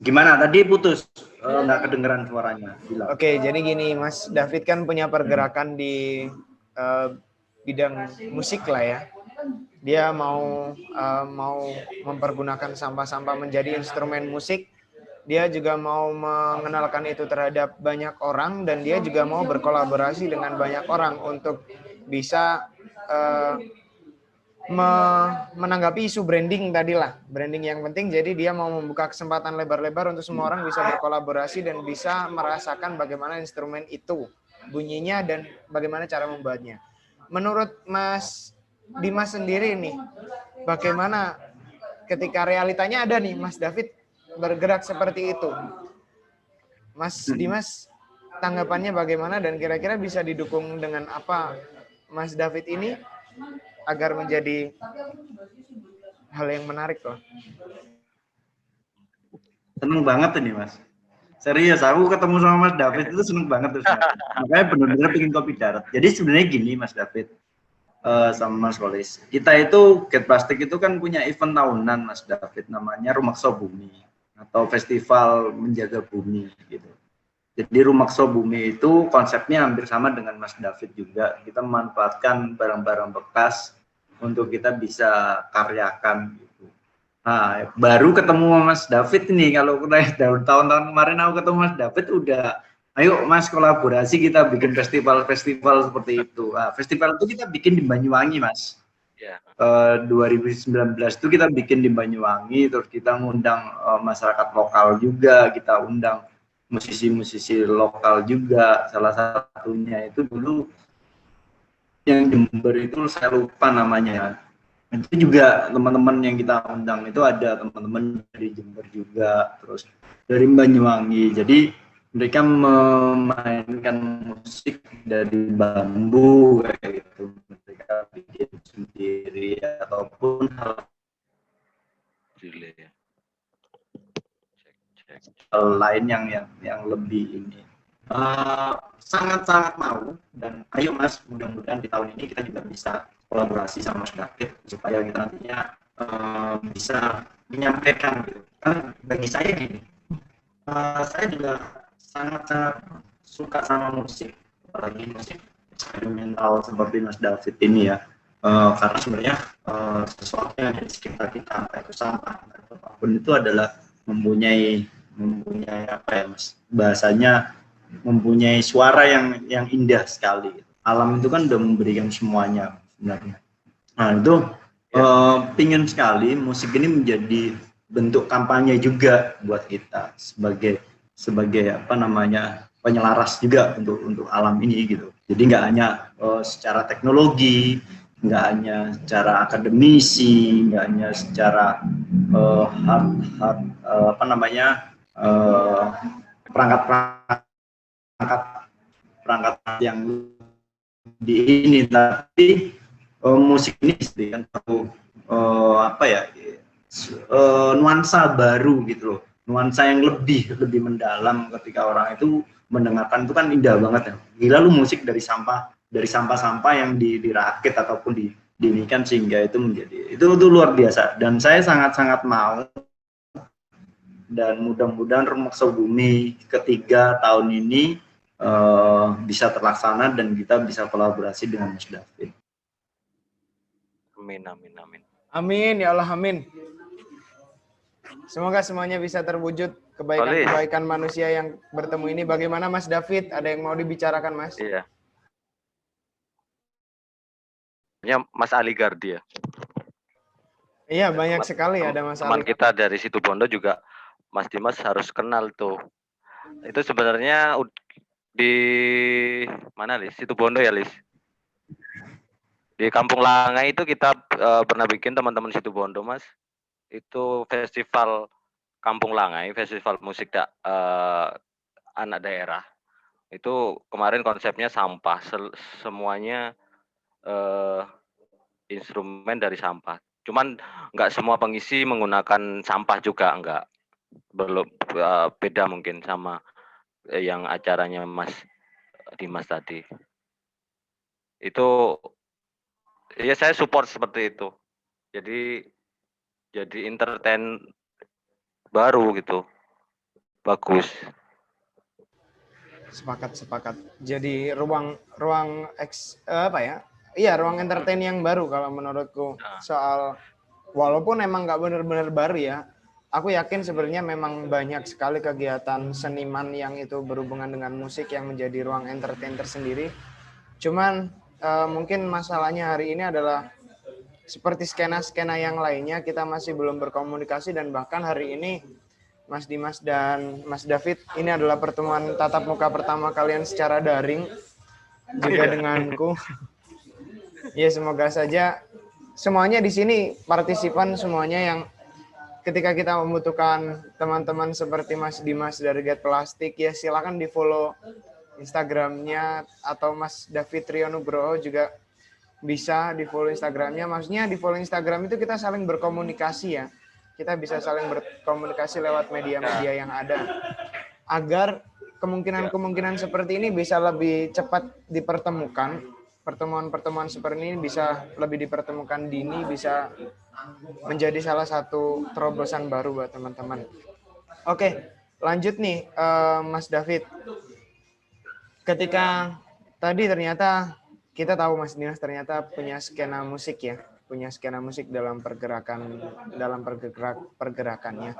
Speaker 3: Gimana? Tadi putus, nggak kedengeran suaranya.
Speaker 1: Oke, jadi gini Mas David kan punya pergerakan di bidang musik lah ya. Dia mau mempergunakan sampah-sampah menjadi instrumen musik. Dia juga mau mengenalkan itu terhadap banyak orang dan dia juga mau berkolaborasi dengan banyak orang untuk bisa menanggapi isu branding tadi lah. Branding yang penting, jadi dia mau membuka kesempatan lebar-lebar untuk semua orang bisa berkolaborasi dan bisa merasakan bagaimana instrumen itu bunyinya dan bagaimana cara membuatnya. Menurut Mas Dimas sendiri nih, bagaimana ketika realitanya ada nih Mas David bergerak seperti itu? Mas Dimas tanggapannya bagaimana dan kira-kira bisa didukung dengan apa Mas David ini agar menjadi hal yang menarik loh?
Speaker 3: Seneng banget ini Mas. Serius, aku ketemu sama Mas David itu seneng banget tuh. Makanya benar-benar pengen kopi darat. Jadi sebenarnya gini Mas David sama Mas Kolis. Kita itu Get Plastik itu kan punya event tahunan Mas David, namanya Rumakso Bumi atau Festival Menjaga Bumi gitu. Jadi Rumakso Bumi itu konsepnya hampir sama dengan Mas David juga. Kita memanfaatkan barang-barang bekas untuk kita bisa karyakan gitu. Nah, baru ketemu Mas David nih, kalau tahun-tahun kemarin aku ketemu Mas David udah, ayo Mas kolaborasi kita bikin festival-festival seperti itu. Nah, festival itu kita bikin di Banyuwangi Mas.
Speaker 2: Yeah.
Speaker 3: 2019 itu kita bikin di Banyuwangi, terus kita ngundang masyarakat lokal juga, kita undang musisi-musisi lokal juga. Salah satunya itu dulu yang Jember itu saya lupa namanya. Itu juga teman-teman yang kita undang itu ada teman-teman dari Jember juga, terus dari Banyuwangi. Jadi mereka memainkan musik dari bambu kayak gitu. Mereka bikin sendiri ataupun hal lain yang lebih ini. Sangat-sangat mau, dan ayo Mas, mudah-mudahan di tahun ini kita juga bisa kolaborasi sama Mas David supaya kita nantinya bisa menyampaikan gitu. Kan bagi saya gini, saya juga sangat-sangat suka sama musik, apalagi musik eksperimental seperti Mas David ini ya, karena sebenarnya sesuatu yang ada di sekitar kita, entah itu sampah atau apapun, itu adalah mempunyai apa ya Mas, bahasanya mempunyai suara yang indah sekali. Alam itu kan udah memberikan semuanya sebenarnya. Nah itu pingin sekali musik ini menjadi bentuk kampanye juga buat kita sebagai apa namanya, penyelaras juga untuk alam ini gitu. Jadi nggak hanya secara teknologi, nggak hanya secara akademisi, nggak hanya secara yang di ini, tapi musik ini kan apa ya, nuansa baru gitu loh, nuansa yang lebih mendalam ketika orang itu mendengarkan itu kan indah banget ya. Gila lu, musik dari sampah yang dirakit ataupun dinikan sehingga itu menjadi itu luar biasa, dan saya sangat mau, dan mudah-mudahan Remokso Bumi ketiga tahun ini bisa terlaksana dan kita bisa kolaborasi dengan Mas David.
Speaker 2: Amin, amin, amin.
Speaker 1: Amin, ya Allah, amin. Semoga semuanya bisa terwujud kebaikan manusia yang bertemu ini. Bagaimana Mas David? Ada yang mau dibicarakan, Mas?
Speaker 2: Iya. Ya, Mas Ali Gardi ya.
Speaker 1: Iya, banyak sekali ada Mas
Speaker 2: teman
Speaker 1: Ali.
Speaker 2: kita dari Situbondo juga, Mas Dimas harus kenal tuh. Itu sebenarnya di mana, Lis? Situbondo ya, Lis? Di Kampung Langai itu kita pernah bikin, teman-teman Situbondo, Mas. Itu festival Kampung Langai, festival musik anak daerah. Itu kemarin konsepnya sampah, semuanya instrumen dari sampah. Cuman nggak semua pengisi menggunakan sampah juga, enggak. Belum, beda mungkin sama yang acaranya Mas Dimas tadi. Itu ya saya support seperti itu. Jadi entertain baru gitu. Bagus.
Speaker 1: Sepakat. Jadi ruang apa ya? Iya, ruang entertain yang baru kalau menurutku. Soal walaupun emang nggak benar-benar baru ya, aku yakin sebenarnya memang banyak sekali kegiatan seniman yang itu berhubungan dengan musik yang menjadi ruang entertain tersendiri. Cuman mungkin masalahnya hari ini adalah seperti skena-skena yang lainnya, kita masih belum berkomunikasi, dan bahkan hari ini Mas Dimas dan Mas David, ini adalah pertemuan tatap muka pertama kalian secara daring juga denganku. Ya, semoga saja semuanya di sini partisipan semuanya yang ketika kita membutuhkan teman-teman seperti Mas Dimas dari Get Plastik, ya silakan di follow Instagramnya, atau Mas David Triyonugroho juga bisa di follow Instagramnya. Maksudnya di follow Instagram itu kita saling berkomunikasi ya. Kita bisa saling berkomunikasi lewat media-media yang ada. Agar kemungkinan seperti ini bisa lebih cepat dipertemukan. Pertemuan-pertemuan seperti ini bisa lebih dipertemukan dini, bisa menjadi salah satu terobosan baru buat teman-teman. Oke, lanjut nih Mas David. Ketika tadi ternyata kita tahu Mas Dimas ternyata punya skena musik ya, punya skena musik dalam pergerakannya.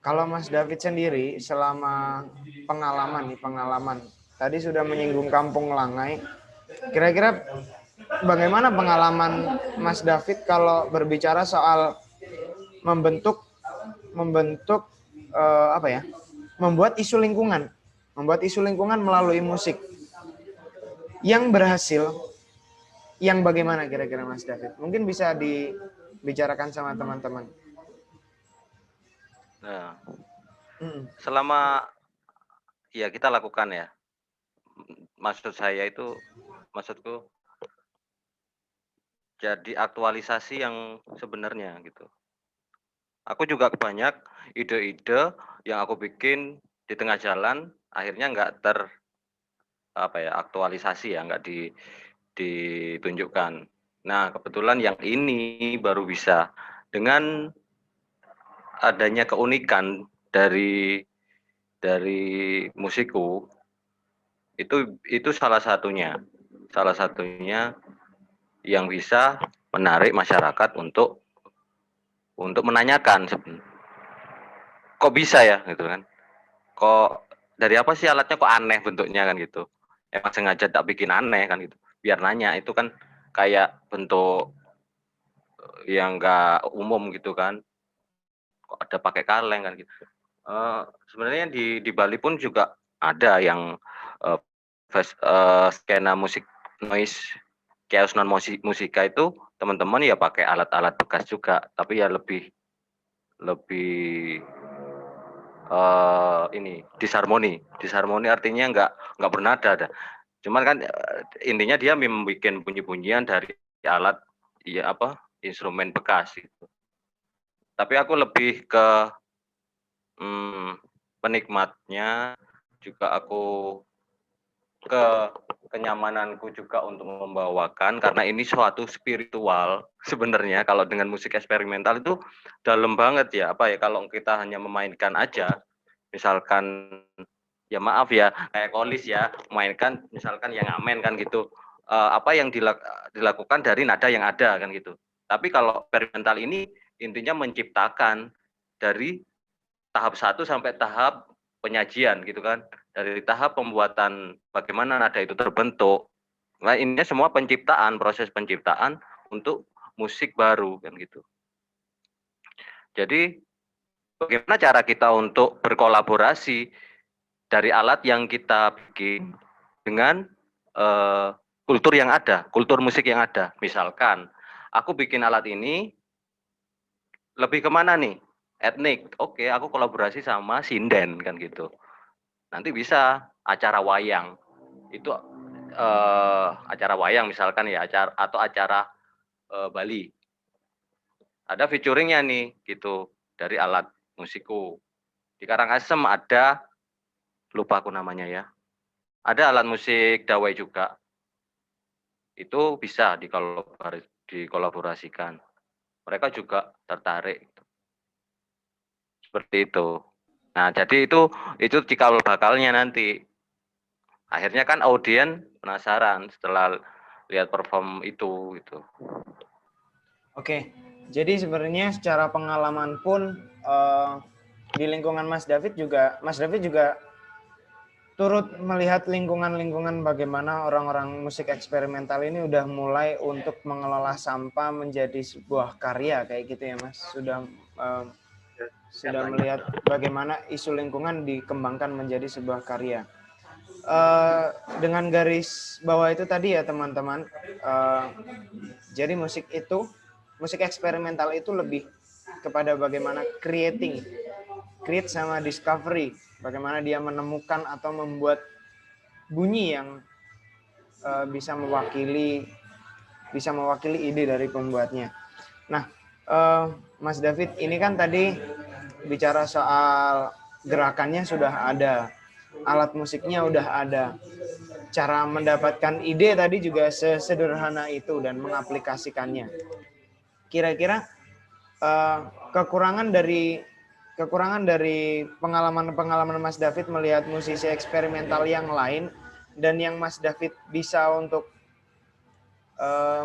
Speaker 1: Kalau Mas David sendiri selama pengalaman tadi sudah menyinggung Kampung Langai, kira-kira bagaimana pengalaman Mas David kalau berbicara soal membentuk membuat isu lingkungan melalui musik yang berhasil, yang bagaimana kira-kira Mas David? Mungkin bisa dibicarakan sama teman-teman.
Speaker 2: Nah, selama ya kita lakukan ya, maksudku jadi aktualisasi yang sebenarnya gitu. Aku juga banyak ide-ide yang aku bikin di tengah jalan, akhirnya nggak aktualisasi ya, nggak ditunjukkan. Nah, kebetulan yang ini baru bisa dengan adanya keunikan dari musikku, itu salah satunya yang bisa menarik masyarakat untuk menanyakan kok bisa ya gitu kan, kok dari apa sih alatnya, kok aneh bentuknya kan gitu, emang sengaja tak bikin aneh kan gitu, biar nanya. Itu kan kayak bentuk yang enggak umum gitu kan, kok ada pakai kaleng kan gitu. Sebenarnya di Bali pun juga ada yang skena musik noise, chaos non musika itu teman-teman ya pakai alat-alat bekas juga, tapi ya lebih ini disharmoni artinya nggak bernada ada. Cuman kan intinya dia membuat bunyi-bunyian dari alat ya apa instrumen bekas gitu. Tapi aku lebih ke penikmatnya, juga aku ke kenyamananku juga untuk membawakan karena ini suatu spiritual sebenarnya. Kalau dengan musik eksperimental itu dalam banget ya, apa ya, kalau kita hanya memainkan aja, misalkan ya maaf ya kayak Kolis ya, mainkan misalkan yang amen kan gitu, apa yang dilakukan dari nada yang ada kan gitu. Tapi kalau eksperimental ini intinya menciptakan dari tahap 1 sampai tahap penyajian gitu kan. Dari tahap pembuatan bagaimana nada itu terbentuk. Nah, ini semua penciptaan, proses penciptaan untuk musik baru kan gitu. Jadi bagaimana cara kita untuk berkolaborasi dari alat yang kita bikin dengan kultur yang ada, kultur musik yang ada. Misalkan aku bikin alat ini lebih kemana nih? Etnik. Oke, aku kolaborasi sama sinden kan gitu. Nanti bisa acara wayang. Itu acara wayang misalkan ya, acara Bali. Ada featuringnya nih gitu dari alat musikku. Di Karangasem ada, lupa aku namanya ya. Ada alat musik dawai juga. Itu bisa dikolaborasikan. Mereka juga tertarik. Seperti itu. Nah, jadi itu cikal bakalnya nanti. Akhirnya kan audien penasaran setelah lihat perform itu gitu.
Speaker 1: Oke, jadi sebenarnya secara pengalaman pun di lingkungan Mas David juga turut melihat lingkungan-lingkungan bagaimana orang-orang musik eksperimental ini udah mulai untuk mengelola sampah menjadi sebuah karya kayak gitu ya Mas. Sudah melihat bagaimana isu lingkungan dikembangkan menjadi sebuah karya. Dengan garis bawah itu tadi ya teman-teman, jadi musik eksperimental itu lebih kepada bagaimana create sama discovery, bagaimana dia menemukan atau membuat bunyi yang bisa mewakili ide dari pembuatnya. Nah, Mas David ini kan tadi bicara soal gerakannya sudah ada, alat musiknya udah ada, cara mendapatkan ide tadi juga sesederhana itu dan mengaplikasikannya. Kira-kira kekurangan dari pengalaman Mas David melihat musisi eksperimental yang lain dan yang Mas David bisa untuk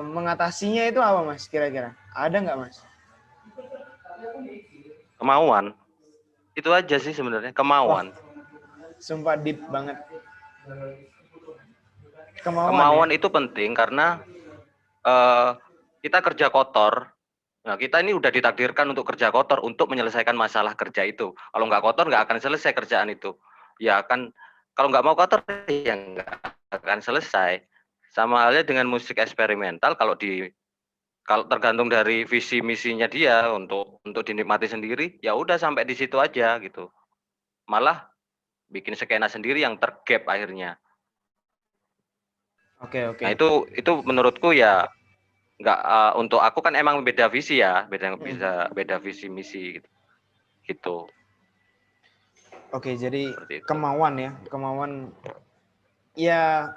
Speaker 1: mengatasinya itu apa Mas kira-kira? Ada nggak Mas?
Speaker 2: Kemauan. Itu aja sih sebenarnya, kemauan.
Speaker 1: Sumpah deep banget.
Speaker 2: Kemauan
Speaker 1: Ya?
Speaker 2: itu penting karena kita kerja kotor. Nah, kita ini udah ditakdirkan untuk kerja kotor untuk menyelesaikan masalah kerja itu. Kalau nggak kotor, nggak akan selesai kerjaan itu. Ya kan, kalau nggak mau kotor, ya nggak akan selesai. Sama halnya dengan musik eksperimental, kalau tergantung dari visi misinya dia untuk dinikmati sendiri, ya udah sampai di situ aja gitu. Malah bikin skena sendiri yang tergap akhirnya.
Speaker 1: Oke.
Speaker 2: Nah itu menurutku ya nggak, untuk aku kan emang beda visi ya, beda visi misi gitu.
Speaker 1: Oke, jadi kemauan ya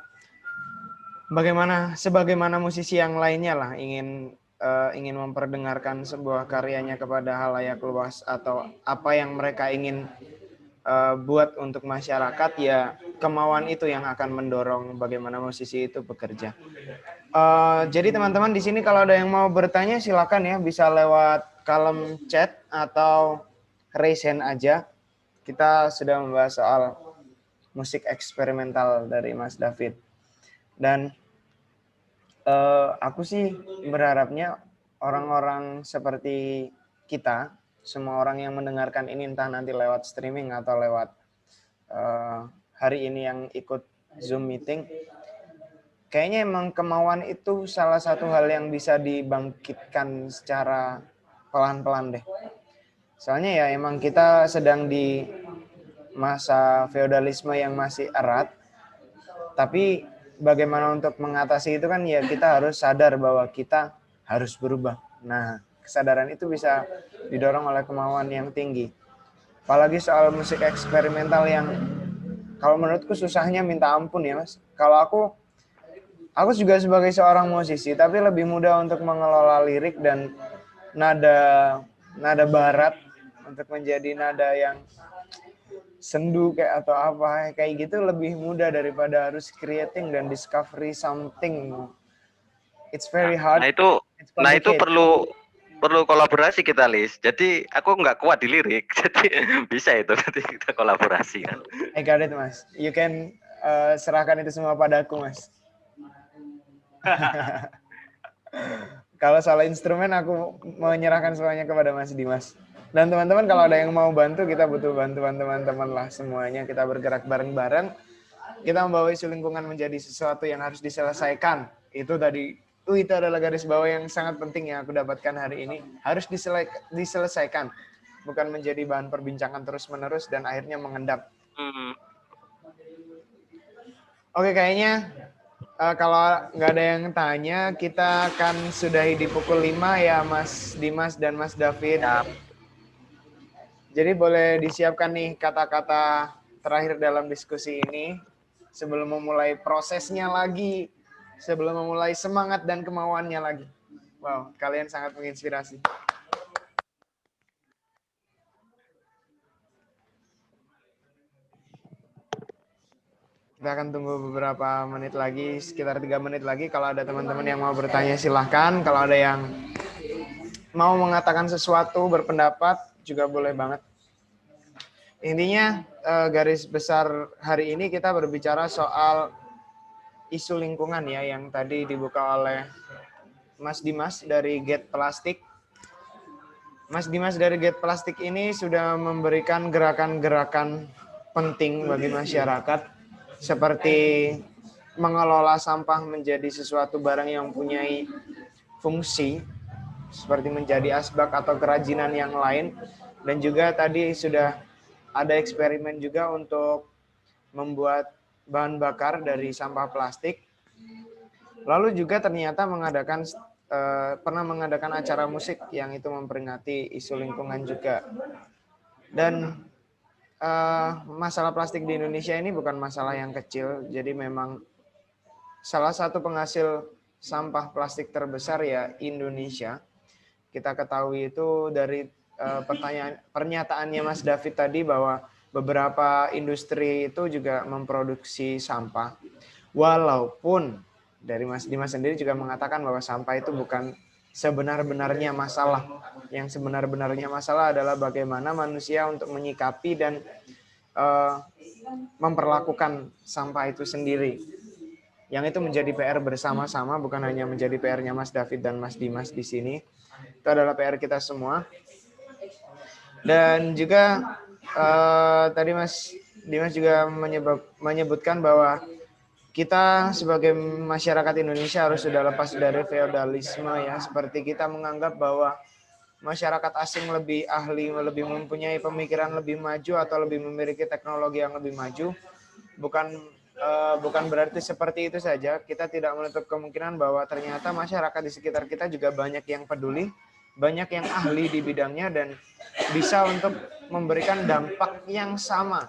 Speaker 1: sebagaimana musisi yang lainnya lah ingin memperdengarkan sebuah karyanya kepada halayak luas atau apa yang mereka ingin buat untuk masyarakat, ya kemauan itu yang akan mendorong bagaimana musisi itu bekerja. Jadi teman-teman di sini kalau ada yang mau bertanya silakan ya, bisa lewat kolom chat atau raise hand aja. Kita sudah membahas soal musik eksperimental dari Mas David. Dan aku sih berharapnya orang-orang seperti kita, semua orang yang mendengarkan ini entah nanti lewat streaming atau lewat hari ini yang ikut Zoom meeting, kayaknya emang kemauan itu salah satu hal yang bisa dibangkitkan secara pelan-pelan deh. Soalnya ya emang kita sedang di masa feodalisme yang masih erat, tapi bagaimana untuk mengatasi itu kan ya kita harus sadar bahwa kita harus berubah. Nah, kesadaran itu bisa didorong oleh kemauan yang tinggi. Apalagi soal musik eksperimental yang kalau menurutku susahnya minta ampun ya Mas. Kalau aku juga sebagai seorang musisi tapi lebih mudah untuk mengelola lirik dan nada nada barat untuk menjadi nada yang sendu kayak atau apa kayak gitu lebih mudah daripada harus creating dan discovery something. It's very hard.
Speaker 2: Nah itu
Speaker 1: It's
Speaker 2: nah itu
Speaker 1: complicated.
Speaker 2: perlu kolaborasi kita, Lis. Jadi aku nggak kuat di lirik, jadi bisa itu nanti kita kolaborasi kan.
Speaker 1: I got it, Mas. You can serahkan itu semua padaku, Mas. Kalau soal instrumen, aku menyerahkan semuanya kepada Mas Dimas. Dan teman-teman, kalau ada yang mau bantu, kita butuh bantuan teman-teman lah semuanya. Kita bergerak bareng-bareng. Kita membawa isu lingkungan menjadi sesuatu yang harus diselesaikan. Itu tadi, itu adalah garis bawah yang sangat penting yang aku dapatkan hari ini. Harus diselesaikan. Bukan menjadi bahan perbincangan terus-menerus dan akhirnya mengendap. Oke, kayaknya kalau nggak ada yang tanya, kita akan sudahi di pukul 5 ya Mas Dimas dan Mas David.
Speaker 2: Ya.
Speaker 1: Jadi boleh disiapkan nih kata-kata terakhir dalam diskusi ini sebelum memulai prosesnya lagi, sebelum memulai semangat dan kemauannya lagi. Wow, kalian sangat menginspirasi. Kita akan tunggu beberapa menit lagi, sekitar 3 menit lagi. Kalau ada teman-teman yang mau bertanya silahkan. Kalau ada yang mau mengatakan sesuatu, berpendapat, juga boleh banget. Intinya garis besar hari ini kita berbicara soal isu lingkungan ya, yang tadi dibuka oleh Mas Dimas dari Get Plastik. Mas Dimas dari Get Plastik ini sudah memberikan gerakan-gerakan penting bagi masyarakat, seperti mengelola sampah menjadi sesuatu barang yang mempunyai fungsi, seperti menjadi asbak atau kerajinan yang lain. Dan juga tadi sudah ada eksperimen juga untuk membuat bahan bakar dari sampah plastik. Lalu juga ternyata pernah mengadakan acara musik yang itu memperingati isu lingkungan juga. Dan masalah plastik di Indonesia ini bukan masalah yang kecil, jadi memang salah satu penghasil sampah plastik terbesar ya Indonesia. Kita ketahui itu dari pernyataannya Mas David tadi bahwa beberapa industri itu juga memproduksi sampah. Walaupun dari Mas Dimas sendiri juga mengatakan bahwa sampah itu bukan sebenar-benarnya masalah. Yang sebenar-benarnya masalah adalah bagaimana manusia untuk menyikapi dan memperlakukan sampah itu sendiri. Yang itu menjadi PR bersama-sama, bukan hanya menjadi PR-nya Mas David dan Mas Dimas di sini. Itu adalah PR kita semua. Dan juga tadi Mas Dimas juga menyebutkan bahwa kita sebagai masyarakat Indonesia harus sudah lepas dari feodalisme ya, seperti kita menganggap bahwa masyarakat asing lebih ahli, lebih mempunyai pemikiran lebih maju atau lebih memiliki teknologi yang lebih maju. Bukan berarti seperti itu saja. Kita tidak menutup kemungkinan bahwa ternyata masyarakat di sekitar kita juga banyak yang peduli, banyak yang ahli di bidangnya dan bisa untuk memberikan dampak yang sama.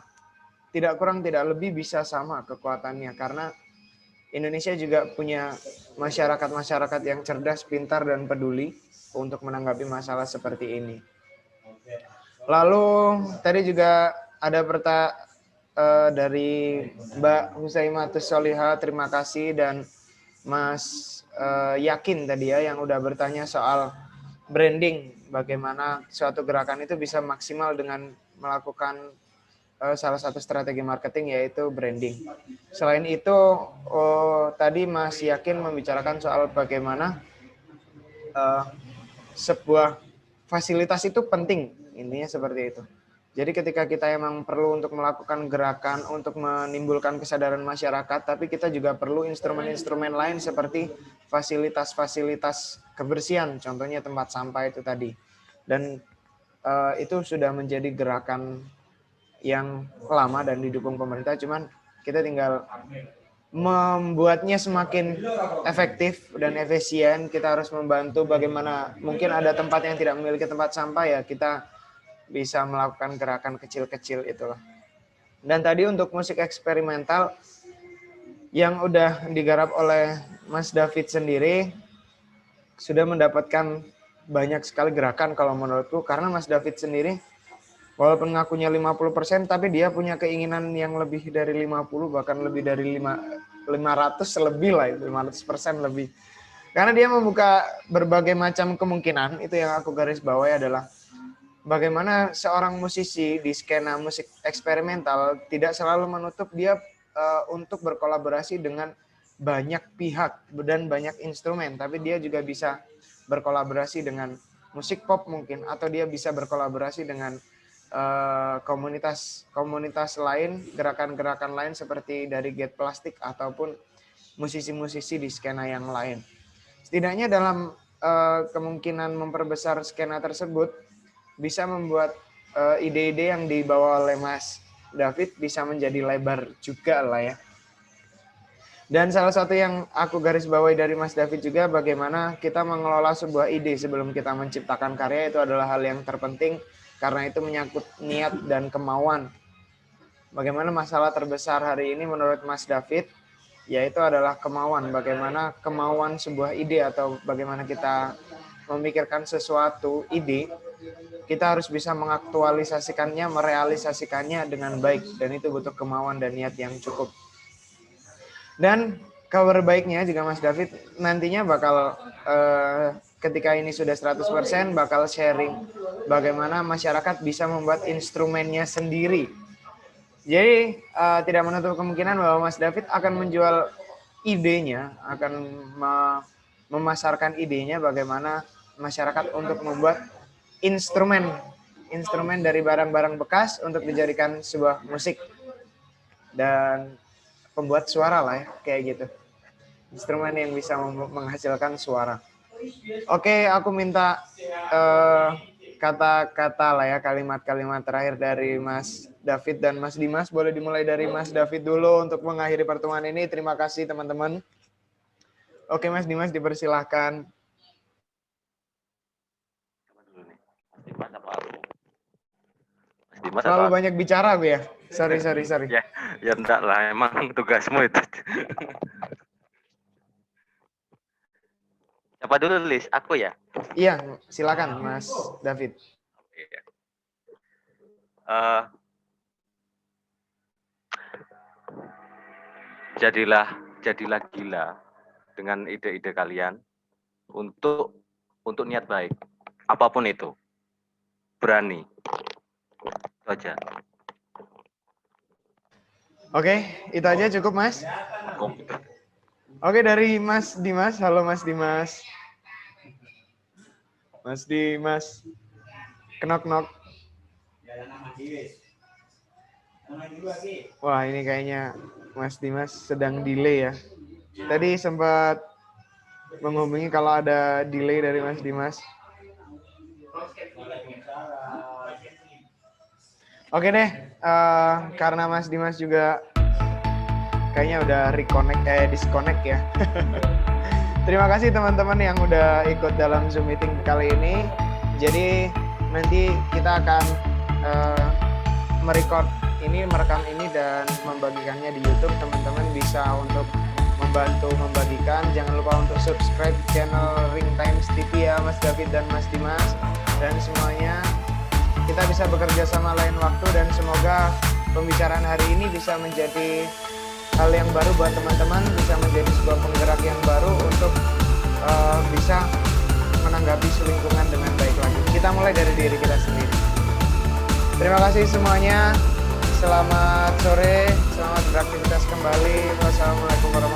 Speaker 1: Tidak kurang tidak lebih bisa sama kekuatannya, karena Indonesia juga punya masyarakat-masyarakat yang cerdas, pintar, dan peduli untuk menanggapi masalah seperti ini. Lalu tadi juga ada dari Mbak Husaimatus Soliha, terima kasih, dan Mas Yakin tadi ya yang udah bertanya soal branding, bagaimana suatu gerakan itu bisa maksimal dengan melakukan salah satu strategi marketing yaitu branding. Selain itu, tadi Mas Yakin membicarakan soal bagaimana sebuah fasilitas itu penting, intinya seperti itu. Jadi ketika kita emang perlu untuk melakukan gerakan untuk menimbulkan kesadaran masyarakat, tapi kita juga perlu instrumen-instrumen lain seperti fasilitas-fasilitas kebersihan, contohnya tempat sampah itu tadi. Dan itu sudah menjadi gerakan yang lama dan didukung pemerintah, cuman kita tinggal membuatnya semakin efektif dan efisien, kita harus membantu bagaimana mungkin ada tempat yang tidak memiliki tempat sampah, ya kita bisa melakukan gerakan kecil-kecil itulah. Dan tadi untuk musik eksperimental yang udah digarap oleh Mas David sendiri sudah mendapatkan banyak sekali gerakan kalau menurutku, karena Mas David sendiri walaupun ngakunya 50%, tapi dia punya keinginan yang lebih dari 50, bahkan lebih dari 500 lebih lah, 500% lebih. Karena dia membuka berbagai macam kemungkinan. Itu yang aku garis bawahi adalah bagaimana seorang musisi di skena musik eksperimental tidak selalu menutup dia untuk berkolaborasi dengan banyak pihak dan banyak instrumen, tapi dia juga bisa berkolaborasi dengan musik pop mungkin, atau dia bisa berkolaborasi dengan komunitas lain, gerakan-gerakan lain seperti dari Get Plastic ataupun musisi-musisi di skena yang lain. Setidaknya dalam kemungkinan memperbesar skena tersebut bisa membuat ide-ide yang dibawa oleh Mas David bisa menjadi lebar juga lah ya. Dan salah satu yang aku garis bawahi dari Mas David juga, bagaimana kita mengelola sebuah ide sebelum kita menciptakan karya, itu adalah hal yang terpenting karena itu menyangkut niat dan kemauan. Bagaimana masalah terbesar hari ini menurut Mas David, yaitu adalah kemauan. Bagaimana kemauan sebuah ide atau bagaimana kita memikirkan sesuatu ide, kita harus bisa mengaktualisasikannya, merealisasikannya dengan baik, dan itu butuh kemauan dan niat yang cukup. Dan kabar baiknya juga Mas David nantinya bakal ketika ini sudah 100% bakal sharing bagaimana masyarakat bisa membuat instrumennya sendiri. Jadi tidak menutup kemungkinan bahwa Mas David akan menjual idenya, akan memasarkan idenya bagaimana masyarakat untuk membuat instrumen dari barang-barang bekas untuk dijadikan sebuah musik dan pembuat suara lah ya, kayak gitu. Instrumen yang bisa menghasilkan suara. Oke, aku minta kata-kata lah ya, kalimat-kalimat terakhir dari Mas David dan Mas Dimas. Boleh dimulai dari Mas David dulu untuk mengakhiri pertemuan ini. Terima kasih teman-teman. Oke, Mas Dimas dipersilahkan. Terlalu banyak bicara gue ya. Sorry.
Speaker 2: Ya enggak lah, emang tugasmu itu. Siapa dulu, Lis? Aku ya?
Speaker 1: Iya, silakan Mas David.
Speaker 2: Jadilah gila dengan ide-ide kalian untuk niat baik, apapun itu. Berani. Itu aja.
Speaker 1: Oke, itu aja cukup, Mas. Oke, dari Mas Dimas. Halo Mas Dimas. Mas Dimas. Knock. Wah, ini kayaknya Mas Dimas sedang delay ya. Tadi sempat menghubungi kalau ada delay dari Mas Dimas. Oke deh, karena Mas Dimas juga kayaknya udah disconnect ya. Terima kasih teman-teman yang udah ikut dalam Zoom meeting kali ini. Jadi nanti kita akan merekam ini dan membagikannya di YouTube. Teman-teman bisa untuk membantu membagikan. Jangan lupa untuk subscribe channel Ring Times TV ya Mas David dan Mas Dimas. Dan semuanya kita bisa bekerja sama lain waktu, dan semoga pembicaraan hari ini bisa menjadi hal yang baru buat teman-teman, bisa menjadi sebuah penggerak yang baru untuk bisa menanggapi lingkungan dengan baik lagi. Kita mulai dari diri kita sendiri. Terima kasih semuanya. Selamat sore, selamat beraktivitas kembali. Wassalamualaikum warahmatullahi wabarakatuh.